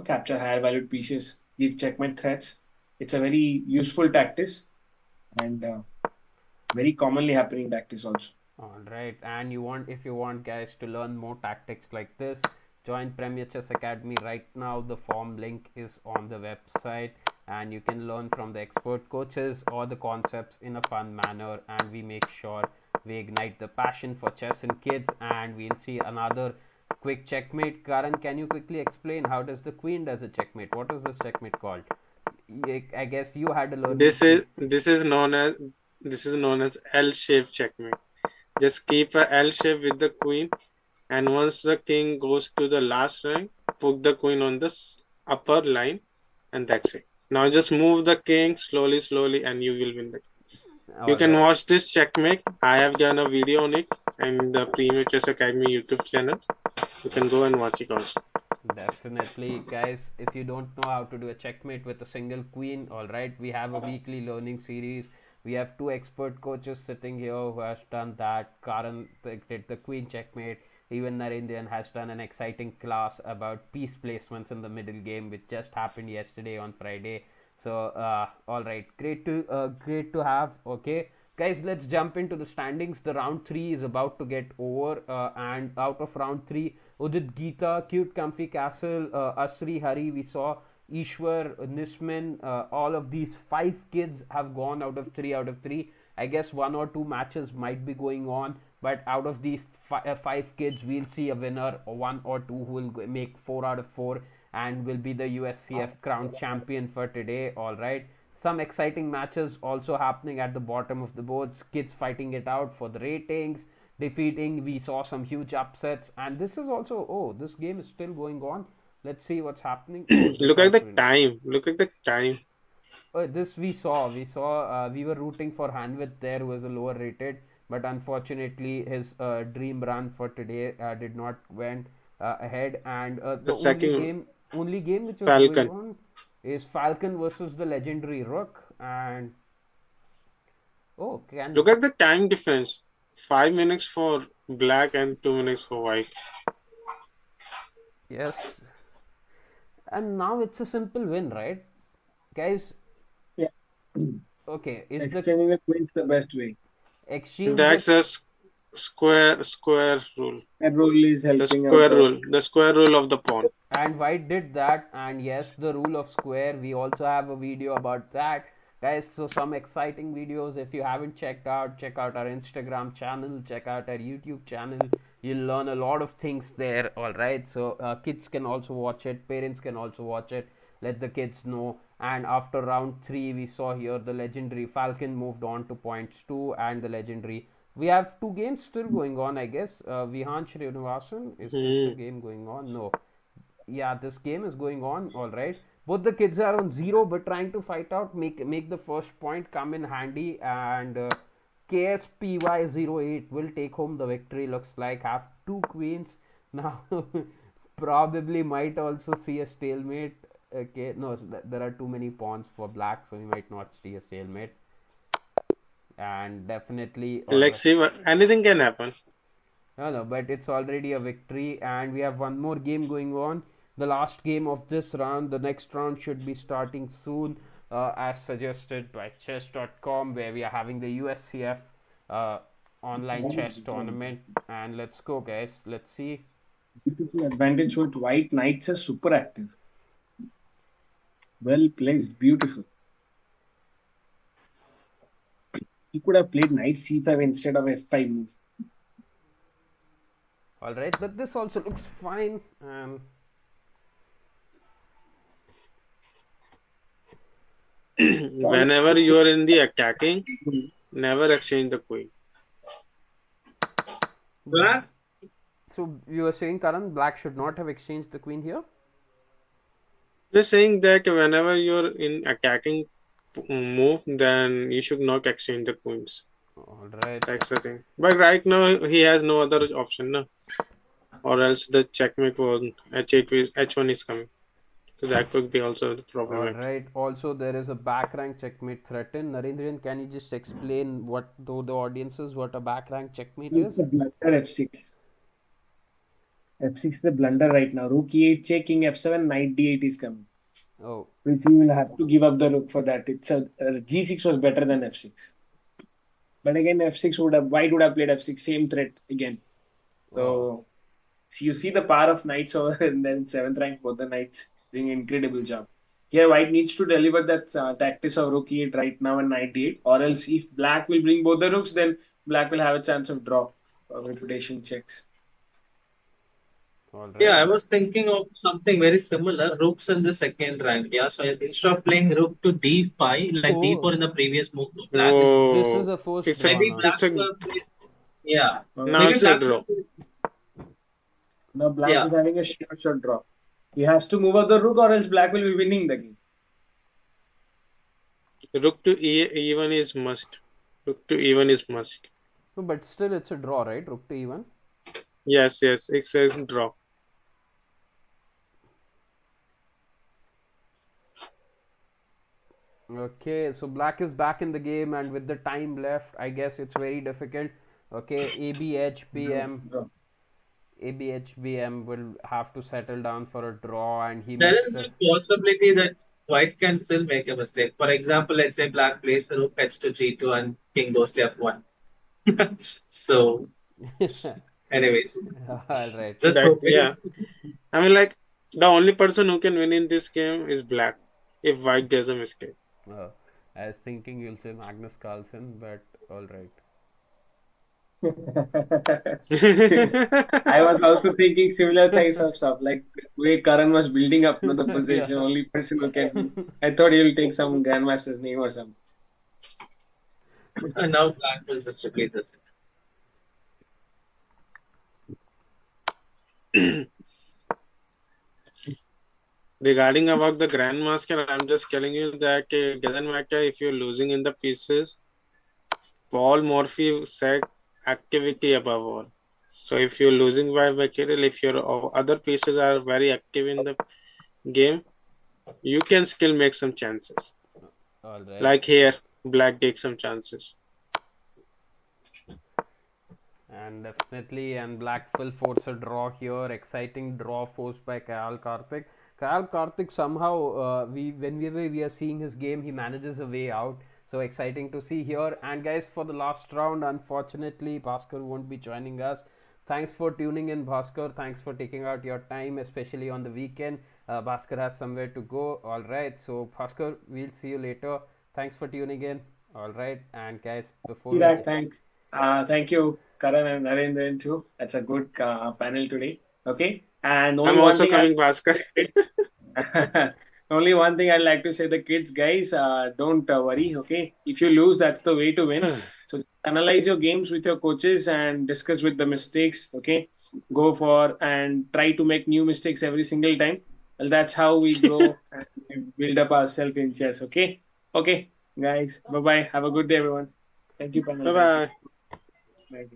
capture higher valued pieces, give checkmate threats. It's a very useful tactics and very commonly happening tactics also. All right, and if you want guys to learn more tactics like this, join Premier Chess Academy right now. The form link is on the website, and you can learn from the expert coaches or the concepts in a fun manner. And we make sure we ignite the passion for chess in kids. And we'll see another quick checkmate. Karan, can you quickly explain how does the queen does a checkmate? What is this checkmate called? I guess you had to learn This is known as L-shaped checkmate. Just keep a L shape with the queen, and once the king goes to the last rank, put the queen on the upper line, and that's it. Now just move the king slowly, and you will win the game. You can watch this checkmate. I have done a video on it in the Premier Chess Academy YouTube channel. You can go and watch it also. Definitely, guys. If you don't know how to do a checkmate with a single queen, all right, we have a weekly learning series. We have two expert coaches sitting here who has done that. Karan did the queen checkmate. Even Narendran has done an exciting class about piece placements in the middle game, which just happened yesterday on Friday. So, all right, great to have. Okay, guys, let's jump into the standings. The round three is about to get over, and out of round three, Udit Geeta, Cute Comfy Castle, Asri Hari, we saw Ishwar, Nisman, all of these five kids have gone out of three. I guess one or two matches might be going on, but out of these five kids, we'll see a winner, one or two who will make 4 out of 4 and will be the USCF crown champion for today. All right. Some exciting matches also happening at the bottom of the boards. Kids fighting it out for the ratings, defeating. We saw some huge upsets, and this is also this game is still going on. Let's see what's happening. Look at the time. Look at the time. This we saw. We were rooting for Hanwith there, who was a lower rated, but unfortunately his dream run for today did not went ahead. And the only game which was Falcon. going on is Falcon versus the legendary Rook. And look at the time difference. 5 minutes for black and 2 minutes for white. Yes. And now it's a simple win, right, guys? Yeah. Okay. Exchanging the queen's the best way. That's a square rule. That rule is helping. The square rule of the pawn. And white did that, and yes, the rule of square. We also have a video about that, guys. So some exciting videos. If you haven't check out our Instagram channel, check out our YouTube channel. You'll learn a lot of things there. All right. So kids can also watch it. Parents can also watch it. Let the kids know. And after round 3, we saw here the legendary Falcon moved on to points 2, and the legendary. We have 2 games still going on, I guess. Vihan Srinivasan, is the game going on? No. Yeah, this game is going on. All right. Both the kids are on 0, but trying to fight out, make the first point come in handy. And KSPY08 will take home the victory. Looks like have 2 queens now. Probably might also see a stalemate. Okay, no, there are too many pawns for black, so we might not see a stalemate. And definitely, let's see, anything can happen. No, but it's already a victory, and we have one more game going on. The last game of this round. The next round should be starting soon, as suggested by chess.com, where we are having the USCF online chess tournament. And let's go, guys. Let's see. Beautiful advantage with white knights are super active. Well placed, beautiful. he could have played knight c5 instead of f5 move. All right, but this also looks fine. Whenever you are in the attacking, never exchange the queen. Black? So you were saying, Karan, black should not have exchanged the queen here? Just saying that whenever you're in attacking move, then you should not exchange the queens. All right. That's the thing. But right now he has no other option, no? Or else the checkmate on h1 is coming. So that could be also the problem. All right. Also, there is a back rank checkmate threatened. Narendran, can you just explain what to the audiences what a back rank checkmate is? It's a blunder f6. f6 is the blunder right now. Rook e8 check, king f7, knight d8 is coming. Oh. Which you will have to give up the rook for that. It's a g6 was better than f6. But again, f6 would have white would have played f6, same threat again. So you see the power of knights over and then 7th rank both the knights doing an incredible job. Here white needs to deliver that tactics of rook e8 right now and knight d8, or else if black will bring both the rooks, then black will have a chance of draw or reputation checks. All right. Yeah, I was thinking of something very similar. Rooks in the second rank. Yeah, so instead of playing rook to d5 like d4 in the previous move, black. This is a forced It's draw Maybe now. black should have played. Yeah. Now Maybe it's black a draw. Now black is having a short draw. He has to move up the rook or else black will be winning the game. Rook to e1 is must. Rook to e1 is must. No, but still it's a draw, right? Rook to e1. Yes, it says draw. Okay, so black is back in the game, and with the time left, I guess it's very difficult. Okay, ABHBM will have to settle down for a draw, and he There missed is a it. possibility that white can still make a mistake. For example, let's say black plays the rook h to g2 and king goes to f1. So, anyways, All right. just That, hoping. yeah. I mean, like, the only person who can win in this game is black if white does a mistake. I was thinking you'll say Magnus Carlsen, but all right. I was also thinking similar types of stuff, like way Karan was building up the position, Yeah. only person who can. I thought he'll take some grandmaster's name or something. And now black will just replace this. Regarding about the grandmaster, I'm just telling you that doesn't matter if you're losing in the pieces. Paul Morphy said activity above all. So if you're losing by material, if your other pieces are very active in the game, you can still make some chances. All right. Like here, black takes some chances. And definitely, and black will force a draw here. Exciting draw forced by Kayal Karthik. Kayal Karthik somehow, whenever we are seeing his game, he manages a way out. So exciting to see here. And guys, for the last round, unfortunately, Bhaskar won't be joining us. Thanks for tuning in, Bhaskar. Thanks for taking out your time, especially on the weekend. Bhaskar has somewhere to go. All right. So Bhaskar, we'll see you later. Thanks for tuning in. All right. And guys, before Thanks. Thank you, Karan and Narendran too. That's a good panel today. Okay. And I'm also coming, Bhaskar. Only one thing I'd like to say, the kids, guys, don't worry. Okay. If you lose, that's the way to win. So analyze your games with your coaches and discuss with the mistakes. Okay. Go for and try to make new mistakes every single time. Well, that's how we grow and we build up ourselves in chess. Okay. Okay, guys. Bye bye. Have a good day, everyone. Thank you, panel. Bye bye.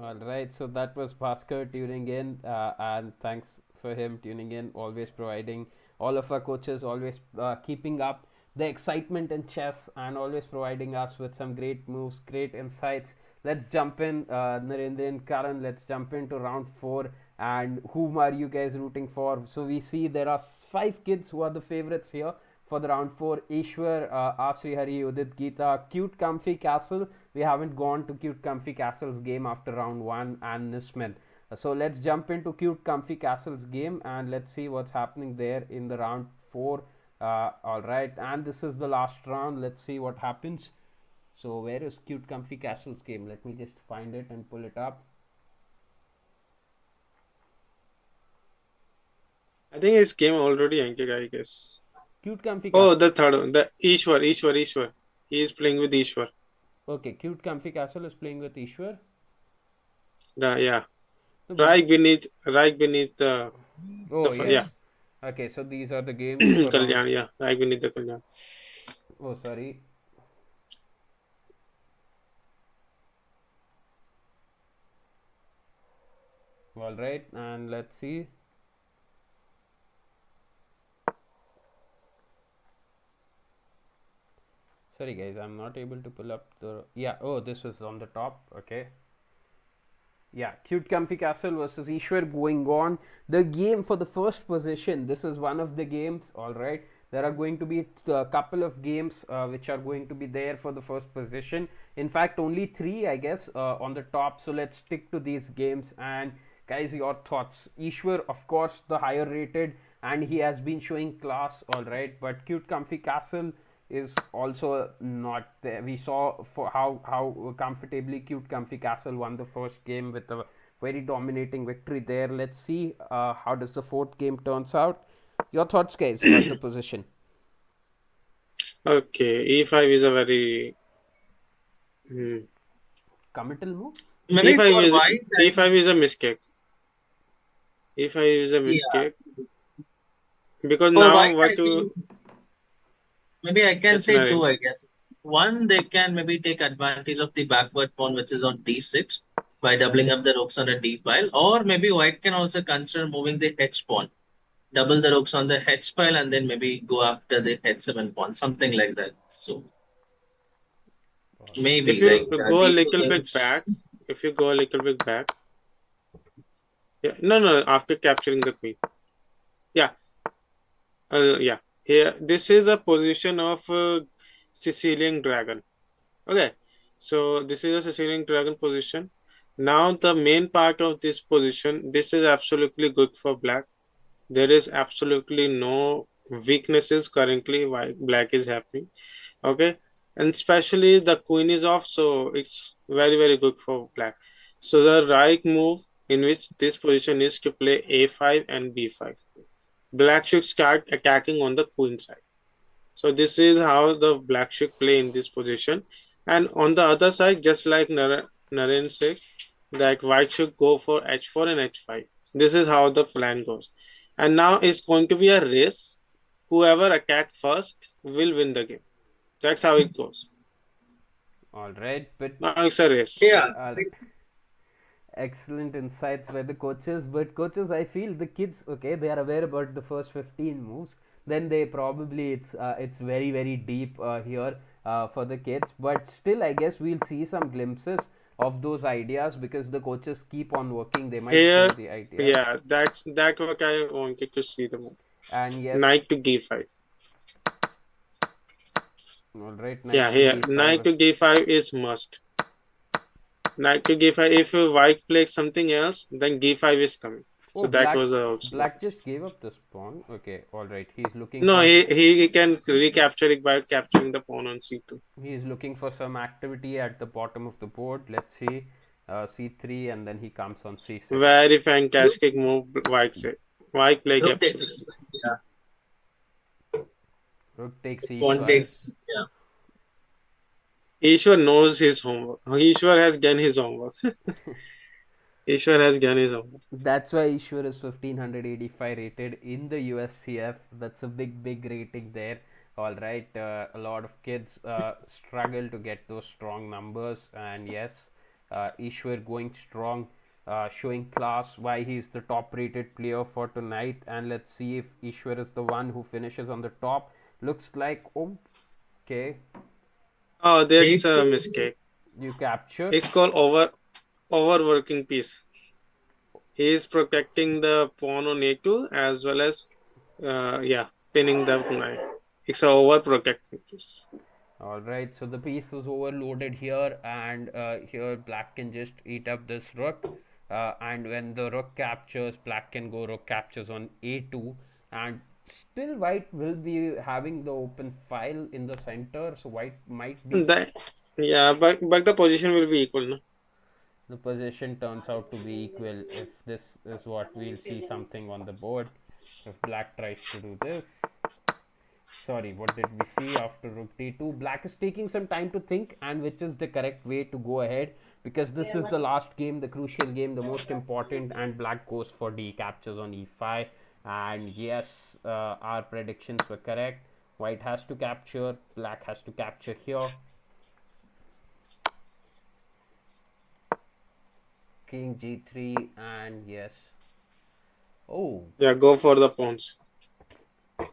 All right, so that was Bhaskar tuning in, and thanks for him tuning in, always providing all of our coaches, always keeping up the excitement in chess, and always providing us with some great moves, great insights. Let's jump in, Narendran, Karan, let's jump into round 4. And whom are you guys rooting for? So we see there are 5 kids who are the favorites here for the round 4. Ishwar, Asri Hari, Udit, Geeta, Cute Comfy Castle. We haven't gone to Cute Comfy Castle's game after round 1, and Nisman. So let's jump into Cute Comfy Castle's game and let's see what's happening there in the round 4. All right, and this is the last round. Let's see what happens. So where is Cute Comfy Castle's game? Let me just find it and pull it up. I think his game already ended, I guess. Cute Comfy Castle. Oh, the third one, the Ishwar. He is playing with Ishwar. Okay, Cute Comfy Castle is playing with Ishwar. Yeah. Right beneath the. Oh, yes. Yeah. Okay, so these are the games. Kalyan, yeah. Right beneath the Kalyan. Oh, sorry. All right, and let's see. Sorry guys, I'm not able to pull up the, yeah, oh, this was on the top. Okay, yeah, Cute Comfy Castle versus Ishwar going on. The game for the first position, this is one of the games. All right, there are going to be a couple of games which are going to be there for the first position. In fact, only 3, I guess, on the top. So let's stick to these games. And guys, your thoughts? Ishwar, of course, the higher rated, and he has been showing class. All right, but Cute Comfy Castle is also not there. We saw for how comfortably Cute Comfy Castle won the first game with a very dominating victory there. Let's see how does the fourth game turns out. Your thoughts, guys, on the position? Okay, E5 is a very committal move. Maybe E5 is a mistake. E5 is a mistake. Yeah. Because now what to. Maybe I can say 2, I guess. One, they can maybe take advantage of the backward pawn, which is on d6, by doubling up the rooks on a d file. Or maybe white can also consider moving the h pawn, double the rooks on the h file, and then maybe go after the h7 pawn, something like that. So maybe if you go a little bit back, yeah, no, after capturing the queen, yeah, yeah. Here, this is a position of Sicilian dragon. Okay, so this is a Sicilian dragon position. Now the main part of this position, this is absolutely good for black. There is absolutely no weaknesses currently why black is happening. Okay, and especially the queen is off, so it's very good for black. So the right move in which this position is to play a5 and b5. Black should start attacking on the queen side. So this is how the black should play in this position. And on the other side, just like Naren said, that white should go for h4 and h5. This is how the plan goes. And now it's going to be a race. Whoever attacks first will win the game. That's how it goes. All right, but now it's a race. Yeah. Excellent insights by the coaches, but coaches, I feel the kids, okay, they are aware about the first 15 moves. Then they probably it's very deep here for the kids, but still, I guess we'll see some glimpses of those ideas because the coaches keep on working. They might here, the idea. Yeah, that's what I wanted to see the move. And yes, knight to d5. All right. Knight to d5 is must. Knight to d5. If white plays something else, then d5 is coming. So that was also. Black just gave up this pawn. Okay, all right. He's looking. No, he can recapture it by capturing the pawn on c2. He is looking for some activity at the bottom of the board. Let's see, c3, and then he comes on c6. Very fantastic move, white said. White play capture. Rook takes e5. Pawn takes. Yeah. Ishwar knows his homework. Ishwar has done his homework. Ishwar has done his homework. That's why Ishwar is 1585 rated in the USCF. That's a big rating there. All right, a lot of kids struggle to get those strong numbers, and yes, Ishwar going strong, showing class why he's the top rated player for tonight. And let's see if Ishwar is the one who finishes on the top. Looks like, okay. Oh, that's a mistake. You captured. It's called overworking piece. He is protecting the pawn on a2 as well as pinning the knight. It's a overprotecting piece. All right, so the piece was overloaded here, and here black can just eat up this rook, and when the rook captures, black can go rook captures on a2, and still white will be having the open file in the center, so white might be Yeah, but the position will be equal, no? The position turns out to be equal if this is what we'll see something on the board. If black tries to do this, sorry, what did we see after rook d2? Black is taking some time to think, and which is the correct way to go ahead, because this is the last game, the crucial game, the most important, and black goes for d, captures on e5. And yes, our predictions were correct. White has to capture, black has to capture here. King g3, and yes. Oh. Yeah, go for the pawns.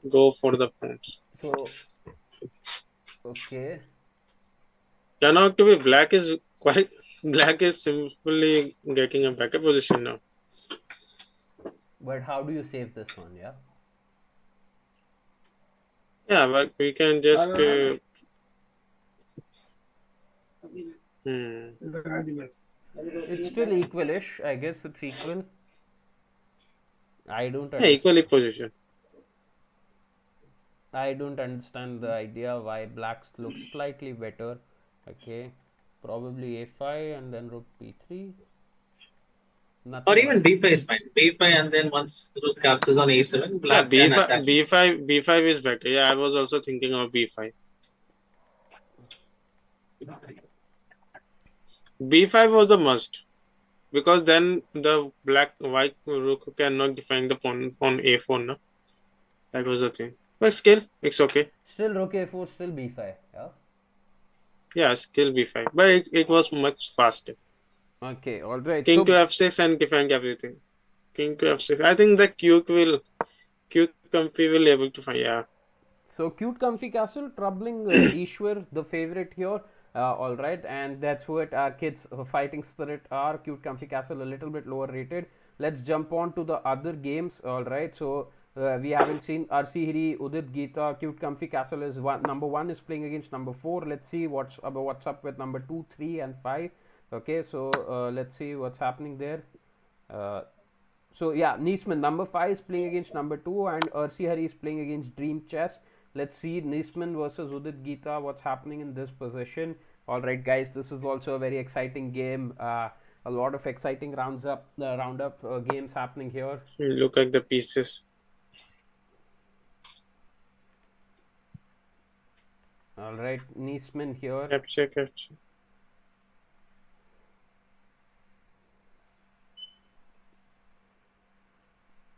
Go for the pawns. So, okay. Cannot to be black is quite. Black is simply getting a better position now. But how do you save this one? Yeah. Yeah, but we can just. It's still equalish. I guess it's equal. I don't. Yeah, equally position. I don't understand the idea why blacks looks slightly better. Okay, probably a5 and then rook b3. Nothing or even b5 is fine. b5 and then once rook captures on a7, black yeah, can attack. b5 is better. Yeah, I was also thinking of b5. b5 was the must, because then the white rook cannot defend the pawn on a4. No, that was the thing. But still, it's okay. Still rook a4, still b5. Yeah. Yeah, still b5, but it was much faster. Okay, all right. King to f6 and defend everything. King to f6. I think the cute comfy will able to find. Yeah. So cute comfy castle troubling Ishwar, the favorite here. All right, and that's what our kids fighting spirit are. Cute comfy castle a little bit lower rated. Let's jump on to the other games. All right, so we haven't seen RC Hiri, Udit Geeta. Cute comfy castle is number 1 is playing against number 4. Let's see what's up with number 2, 3 and 5. Okay, so let's see what's happening there. So yeah, Niesman number 5 is playing against number 2, and RC Hari is playing against Dream Chess. Let's see Niesman versus Udit Geeta. What's happening in this position? All right, guys, this is also a very exciting game. A lot of exciting roundup games happening here. Look at the pieces. All right, Niesman here. Capture.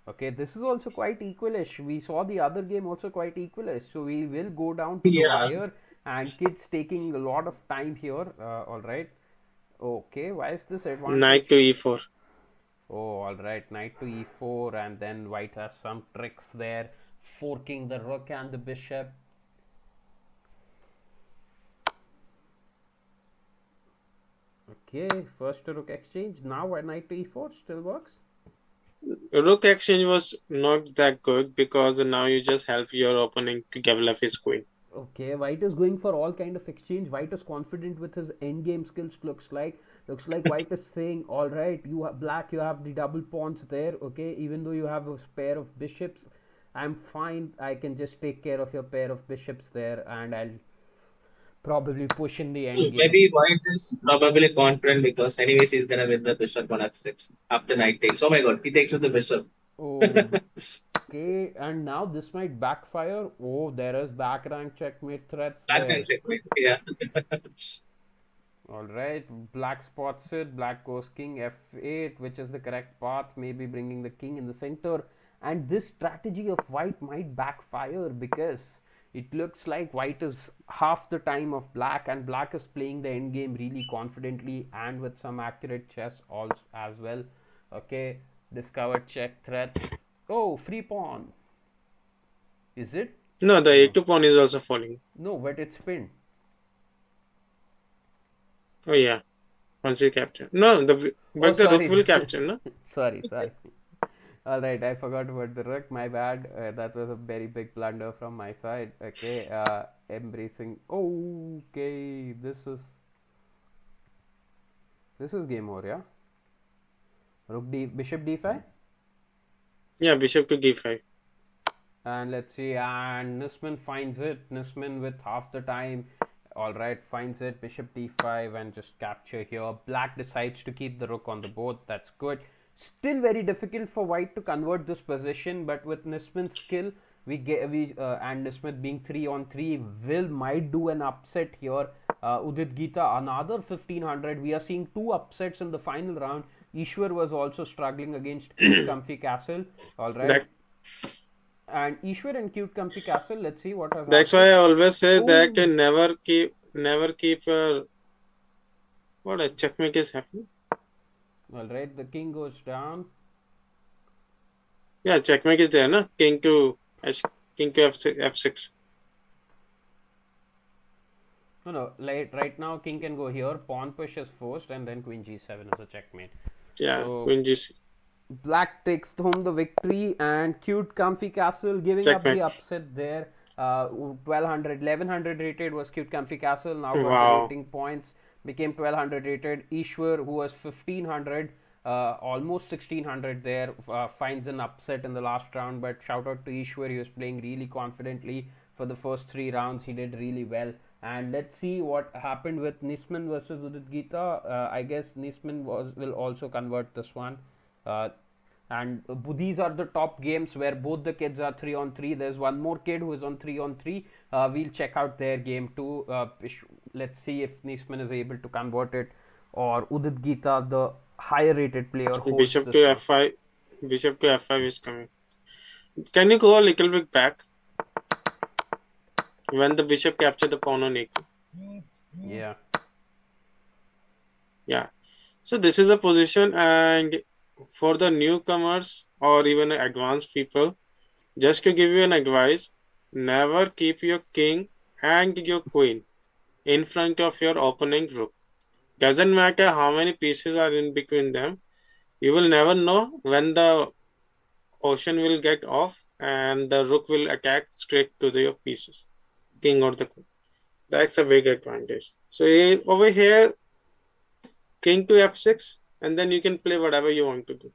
Okay, this is also quite equalish. We saw the other game also quite equalish. So we will go down to the wire, and kids taking a lot of time here. All right. Okay, why is this advantage? Knight to e4. Oh, all right. Knight to e4, and then white has some tricks there, forking the rook and the bishop. Okay, first rook exchange. Now knight to e4 still works. Rook exchange was not that good, because now you just help your opponent to develop his queen. Okay, white is going for all kind of exchange. White is confident with his endgame skills. Looks like white is saying, all right, you have black, you have the double pawns there. Okay, even though you have a pair of bishops, I'm fine. I can just take care of your pair of bishops there, and I'll probably push in the endgame. Maybe white is probably confident because anyways he's gonna win the bishop on f6 after knight takes. Oh my god, he takes with the bishop. Oh, okay, and now this might backfire. Oh, there is back rank checkmate threats. Back rank checkmate, yeah. All right, black spots it. Black goes king f8, which is the correct path. Maybe bringing the king in the center. And this strategy of white might backfire, because it looks like white is half the time of black, and black is playing the endgame really confidently and with some accurate chess also as well. Okay, discovered check threats. Oh, free pawn. Is it? No, the a2 pawn is also falling. No, but it's pinned. Oh yeah, once you capture. No, the rook will capture, no? Sorry. All right, I forgot about the rook. My bad. That was a very big blunder from my side. Okay, embracing. Okay, this is game over, yeah. Bishop d5. Yeah, bishop to d5. And let's see. And Nisman finds it. Nisman with half the time. all right, finds it, bishop d5 and just capture here. Black decides to keep the rook on the board. That's good. Still very difficult for white to convert this position, but with Nisman's skill, and Nisman being 3-on-3 might do an upset here. Udit Gita another 1500. We are seeing two upsets in the final round. Ishwar was also struggling against Comfy Castle. All right. And Ishwar and Cute Comfy Castle, let's see what has That's happened. why I always say that can never keep what a checkmate is happening. Alright, the king goes down. Yeah, checkmate is there, no? King to f6. No, right now king can go here, pawn pushes first, and then queen g7 is a checkmate. Yeah, so, queen g6. Black takes home the victory, and Cute Comfy Castle giving checkmate. Up the upset there. 1100 rated was Cute Comfy Castle. Now got rating points, became 1200 rated. Ishwar, who was 1500, almost 1600 there, finds an upset in the last round. But shout out to Ishwar, he was playing really confidently for the first 3 rounds. He did really well. And let's see what happened with Nisman versus Udit Gita. I guess Nisman will also convert this one. And these are the top games where both the kids are 3-on-3. There's one more kid who is on 3-on-3. We'll check out their game too. Let's see if Nisman is able to convert it, or Udit Gita, the higher rated player. Bishop to f5. Bishop to f5 is coming. Can you go a little bit back? When the bishop captured the pawn on a2. Yeah. Yeah. So this is a position, and for the newcomers or even advanced people, just to give you an advice, never keep your king and your queen in front of your opening rook. Doesn't matter how many pieces are in between them, you will never know when the ocean will get off and the rook will attack straight to your pieces, king or the queen. That's a big advantage. So over here, king to f6, and then you can play whatever you want to do.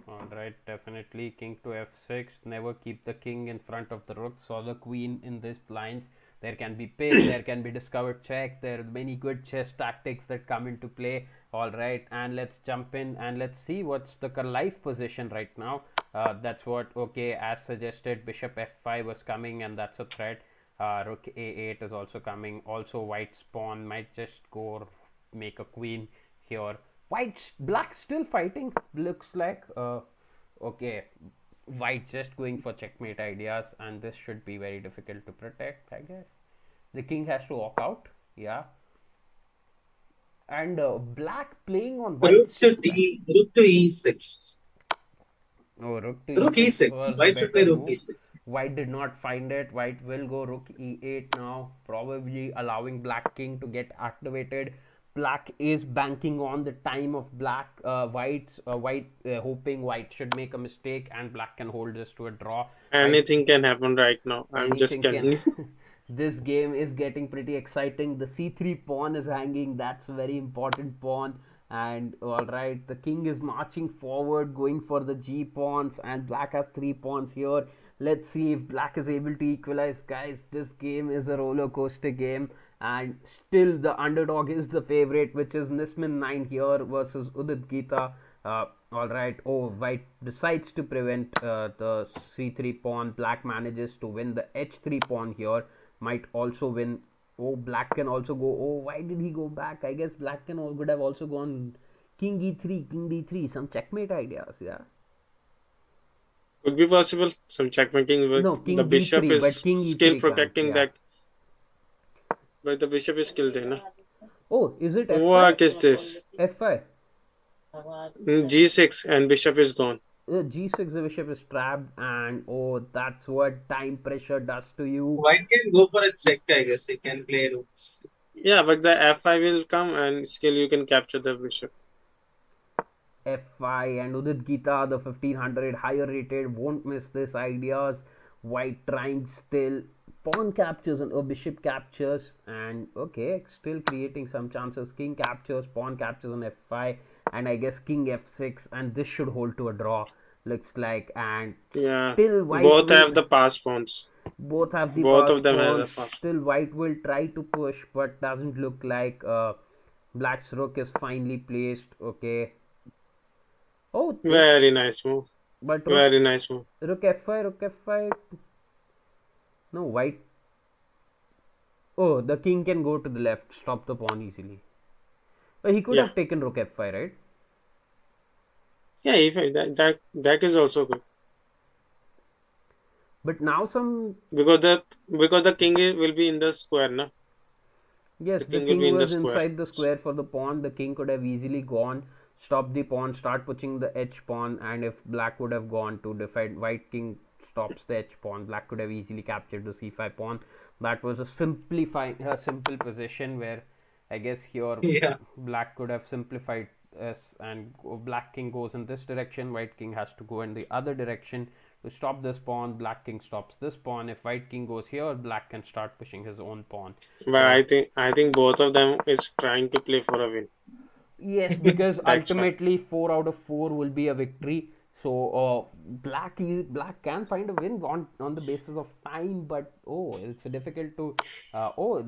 Alright, definitely king to f6. Never keep the king in front of the rooks or the queen in these lines. There can be pick, there can be discovered check. There are many good chess tactics that come into play. Alright, and let's jump in and let's see what's the live position right now. That's what, okay, as suggested, bishop f5 was coming, and that's a threat. Rook a8 is also coming. Also, white's pawn might just go make a queen here. Black still fighting, looks like. Okay, white just going for checkmate ideas, and this should be very difficult to protect, I guess. The king has to walk out. Yeah. And black playing on white. Rook to e6. Oh, rook e6. White should play rook e6. White did not find it. White will go rook e8 now, probably allowing black king to get activated. Black is banking on the time of black. White hoping white should make a mistake and black can hold this to a draw. Anything can happen right now. I'm just kidding. This game is getting pretty exciting. The c3 pawn is hanging. That's a very important pawn. And alright, the king is marching forward, going for the g pawns, and black has 3 pawns here. Let's see if black is able to equalize. Guys, this game is a roller coaster game, and still the underdog is the favorite, which is Nisman 9 here versus Udit Gita. Alright, white decides to prevent the c3 pawn. Black manages to win the h3 pawn here. Might also win. Black can also go. Why did he go back? I guess black would have also gone king e3, king d3. Some checkmate ideas, yeah. Could be possible. Some checkmating. No, king the bishop d3, is king still protecting that. But the bishop is still there, no? Is it f5? What is this? f5. g6 and bishop is gone. G6, the bishop is trapped, and that's what time pressure does to you. White can go for a check, I guess. He can play rooks. Yeah, but the f5 will come and still you can capture the bishop. f5 and Udit Gita, the 1500 higher rated, won't miss this ideas. White trying still. Pawn captures and bishop captures, and still creating some chances. King captures, pawn captures on f5, and I guess king f6, and this should hold to a draw, looks like. And yeah, still white both have the pass pawns. Both have the Both of fast them has a pawns. fast. Still, white will try to push, but doesn't look like black's rook is finely placed. Okay. Oh, Very nice move. but Very nice move. rook f5, rook f5. No, white. Oh, the king can go to the left, stop the pawn easily. But he could have taken rook f5, right? Yeah, if that is also good. But now because the king will be in the square, no? Yes, the king was inside the square for the pawn. The king could have easily gone, stop the pawn, start pushing the h pawn, and if black would have gone to defend, white king stops the h pawn, black could have easily captured the c5 pawn. That was a simple position where I guess here black could have simplified this, and black king goes in this direction, white king has to go in the other direction to stop this pawn. Black king stops this pawn. If white king goes here, black can start pushing his own pawn. But I think both of them is trying to play for a win. Yes, because ultimately 4 out of 4 will be a victory. So black can find a win on the basis of time, but it's difficult to.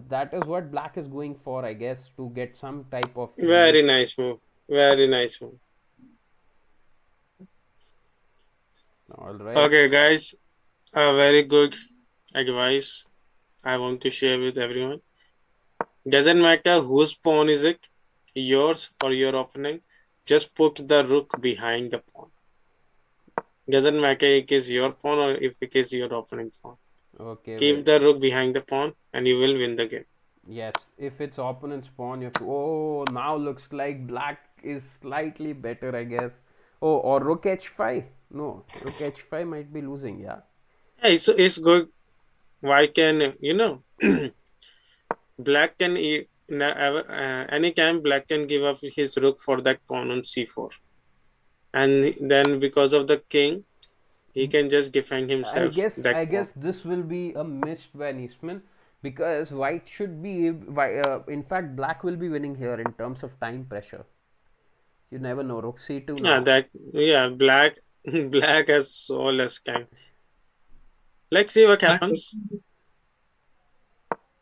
That is what black is going for, I guess, to get some type of. Very nice move. Very nice move. All right. Okay, guys, a very good advice I want to share with everyone. Doesn't matter whose pawn is it, yours or your opponent. Just put the rook behind the pawn. Doesn't matter if it is your pawn or if it is your opponent's pawn. Okay. Keep the rook behind the pawn and you will win the game. Yes, if it's opponent's pawn, you have to. Oh, now looks like black is slightly better, I guess. Oh, or rook h5. No, rook h5 might be losing. Yeah. Yeah, it's good. Why can black can anytime black can give up his rook for that pawn on c4, and then because of the king, he can just defend himself. I guess this will be a missed by Niesman, because white should be. In fact, black will be winning here in terms of time pressure. You never know. Rook c2 now. Black has so less time. Let's see what happens.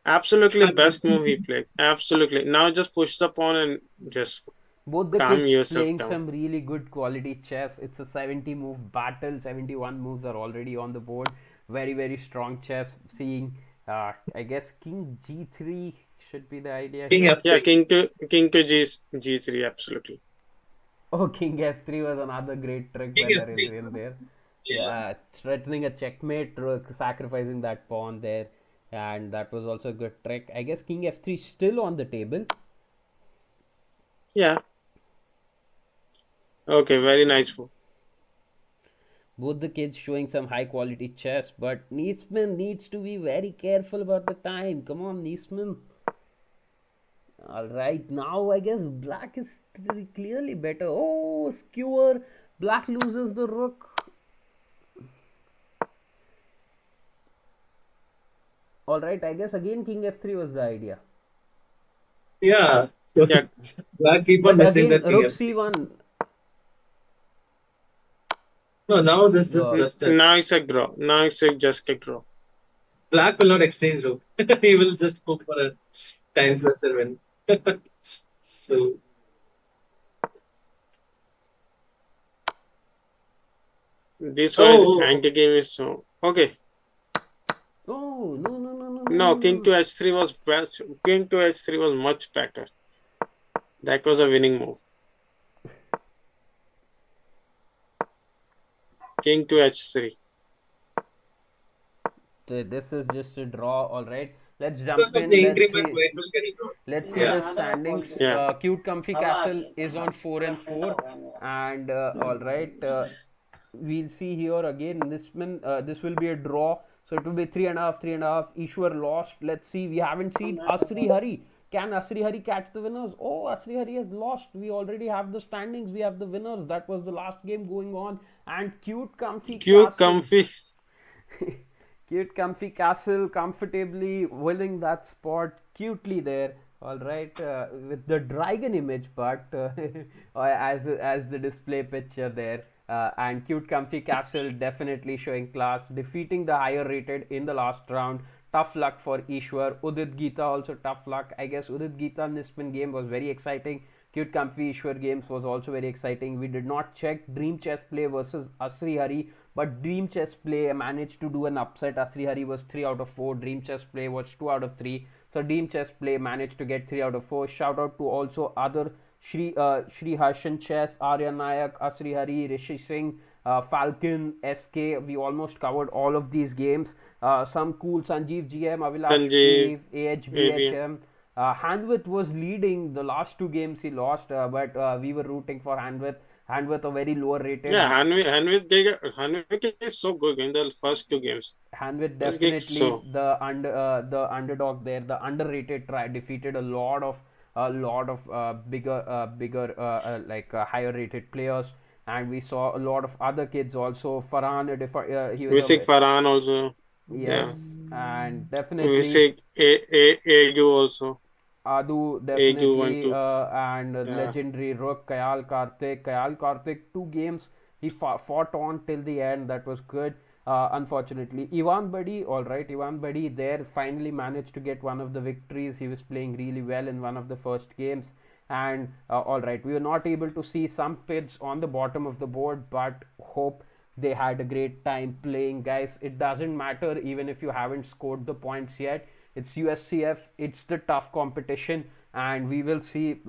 Absolutely best move he played. Absolutely. Now just push the pawn and just both the calm kids yourself playing down. some really good quality chess. It's a 70 move battle. 71 moves are already on the board. Very, very strong chess. Seeing, I guess king g3 should be the idea. King F3. Yeah, king to g3. Absolutely. Oh, king f3 was another great trick by the Resident there. Yeah, threatening a checkmate, sacrificing that pawn there, and that was also a good trick. I guess king f3 still on the table. Yeah. Okay, very nice move. Both the kids showing some high quality chess, but Niesman needs to be very careful about the time. Come on, Niesman. Alright, now I guess black is clearly better. Oh, skewer. Black loses the rook. Alright, I guess again king f3 was the idea. Yeah. So black keep on missing that rook c1. No, now this is just now it's a draw. Now it's just a draw. Black will not exchange rook. He will just go for a time pressure win. So this one anti-game is so okay. Oh no. No, king to h3 was best. King to h3 was much better. That was a winning move. King to h3. So this is just a draw. All right, let's jump in. Let's see the standings. Yeah. Cute Comfy Castle is on 4 and 4, and all right, we'll see here again. This will be a draw. So it will be 3.5, 3.5. Ishwar lost. Let's see. We haven't seen Asri Hari. Can Asri Hari catch the winners? Oh, Asri Hari has lost. We already have the standings. We have the winners. That was the last game going on. And Cute Comfy Castle comfortably winning that spot cutely there. All right, with the dragon image, but as the display picture there. And Cute Comfy Castle definitely showing class, defeating the higher rated in the last round. Tough luck for Ishwar. Udit Geeta also tough luck. I guess Udit Geeta Nispin game was very exciting. Cute Comfy Ishwar games was also very exciting. We did not check Dream Chess Play versus Asri Hari, but Dream Chess Play managed to do an upset. Asri Hari was 3 out of 4. Dream Chess Play was 2 out of 3. So Dream Chess Play managed to get 3 out of 4. Shout out to also other Shri Harshan Chess, Arya Nayak, Asri Hari, Rishi Singh, Falcon, SK. We almost covered all of these games. Some cool Sanjeev GM, Avilash Sanjeev, Steve, ABM. AHBHM. Handwith was leading the last two games he lost, but we were rooting for Handwith. Handwith a very lower rated. Yeah, Hanvik is so good in the first two games. Handwith First game, definitely so the underdog there, the underrated try defeated a lot of bigger higher rated players, and we saw a lot of other kids also. Farhan, he was Visik a Farhan also. yes, Yeah, and definitely Visik Aju also. Adu Aju one definitely, two. and Yeah. legendary Rook Kayal Karthik. Kayal Karthik, two games he fought on till the end. That was good. Unfortunately, Ivan Buddy, all right, Ivan Buddy there finally managed to get one of the victories. He was playing really well in one of the first games, and all right, we were not able to see some kids on the bottom of the board, but hope they had a great time playing, guys. It doesn't matter even if you haven't scored the points yet. It's USCF, it's the tough competition, and we will see.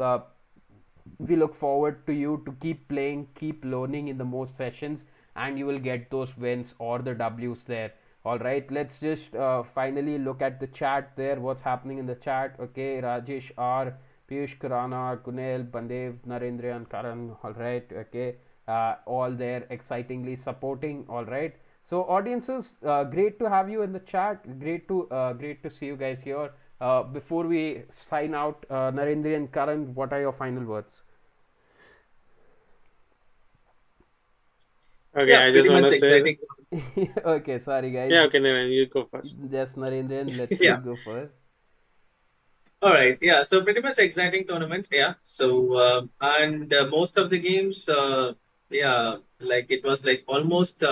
We look forward to you to keep playing, keep learning in the most sessions, and you will get those wins or the W's there. All right, let's just finally look at the chat there. What's happening in the chat? Okay, Rajesh R, Piyush Kurana, Kunal, Bandev, Narendra, and Karan. All right, okay, all there excitingly supporting. All right. So audiences, great to have you in the chat. Great to see you guys here. Before we sign out, Narendra and Karan, what are your final words? Okay, Yeah, I pretty just want much to say. exciting. Okay, sorry guys. Yeah, okay, Naren, you go first. Yes, Narendra, let you Yeah. go first. All right. Yeah. So pretty much exciting tournament. Yeah. So and most of the games, yeah, like it was like almost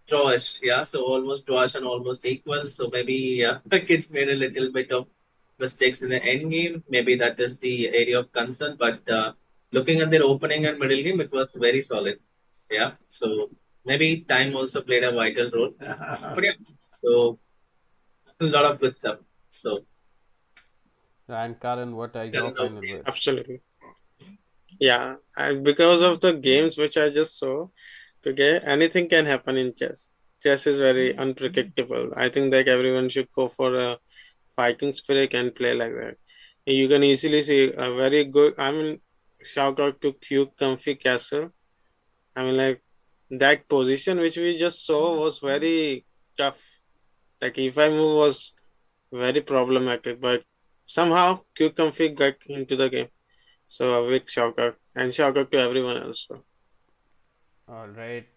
drawish. Yeah. So almost drawish and almost equal. So maybe the kids made a little bit of mistakes in the end game. Maybe that is the area of concern. But looking at their opening and middle game, it was very solid. Yeah. So maybe time also played a vital role. But yeah. So a lot of good stuff. So And Karan, what are your final words? Absolutely. Yeah, and because of the games which I just saw, okay, anything can happen in chess. Chess is very unpredictable. I think that everyone should go for a fighting spirit and play like that. You can easily see a very good. I mean, shout out to Q Comfy Castle. I mean, like that position which we just saw was very tough. Like if I move was very problematic, but somehow Q Comfy got into the game. So a big shout out and shout out to everyone else. All right.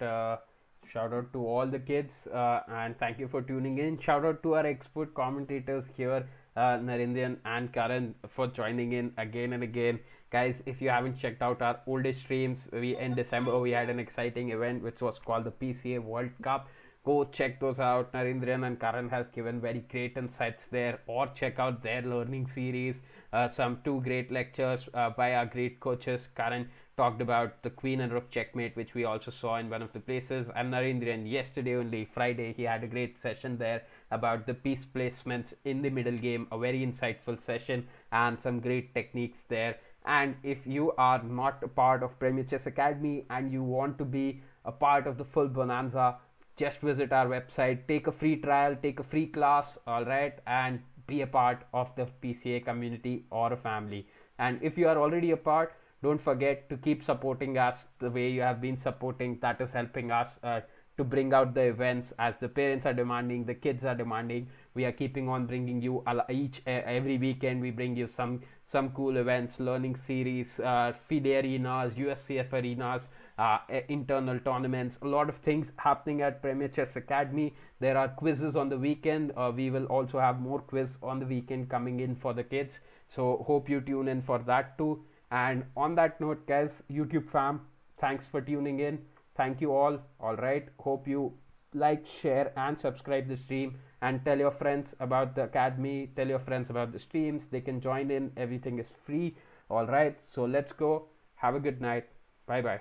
Shout out to all the kids, and thank you for tuning in. Shout out to our expert commentators here, Narendran and Karan, for joining in again and again. Guys, if you haven't checked out our oldest streams, we in December we had an exciting event which was called the PCA World Cup. Go check those out. Narendran and Karan has given very great insights there, or check out their learning series. Some two great lectures by our great coaches. Karan talked about the queen and rook checkmate, which we also saw in one of the places. And Narendran, yesterday only, Friday, he had a great session there about the piece placements in the middle game. A very insightful session and some great techniques there. And if you are not a part of Premier Chess Academy and you want to be a part of the full bonanza, just visit our website, take a free trial, take a free class, all right, and be a part of the PCA community or a family. And if you are already a part, don't forget to keep supporting us the way you have been supporting. That is helping us to bring out the events as the parents are demanding, the kids are demanding. We are keeping on bringing you every weekend. We bring you some cool events, learning series, FIDE arenas, USCF arenas, internal tournaments, a lot of things happening at Premier Chess Academy. There are quizzes on the weekend. We will also have more quiz on the weekend coming in for the kids. So hope you tune in for that too. And on that note, guys, YouTube fam, Thanks for tuning in. Thank you all. All right. Hope you like, share, and subscribe the stream, and tell your friends about the academy. Tell your friends about the streams. They can join in. Everything is free. All right. So let's go. Have a good night. Bye bye.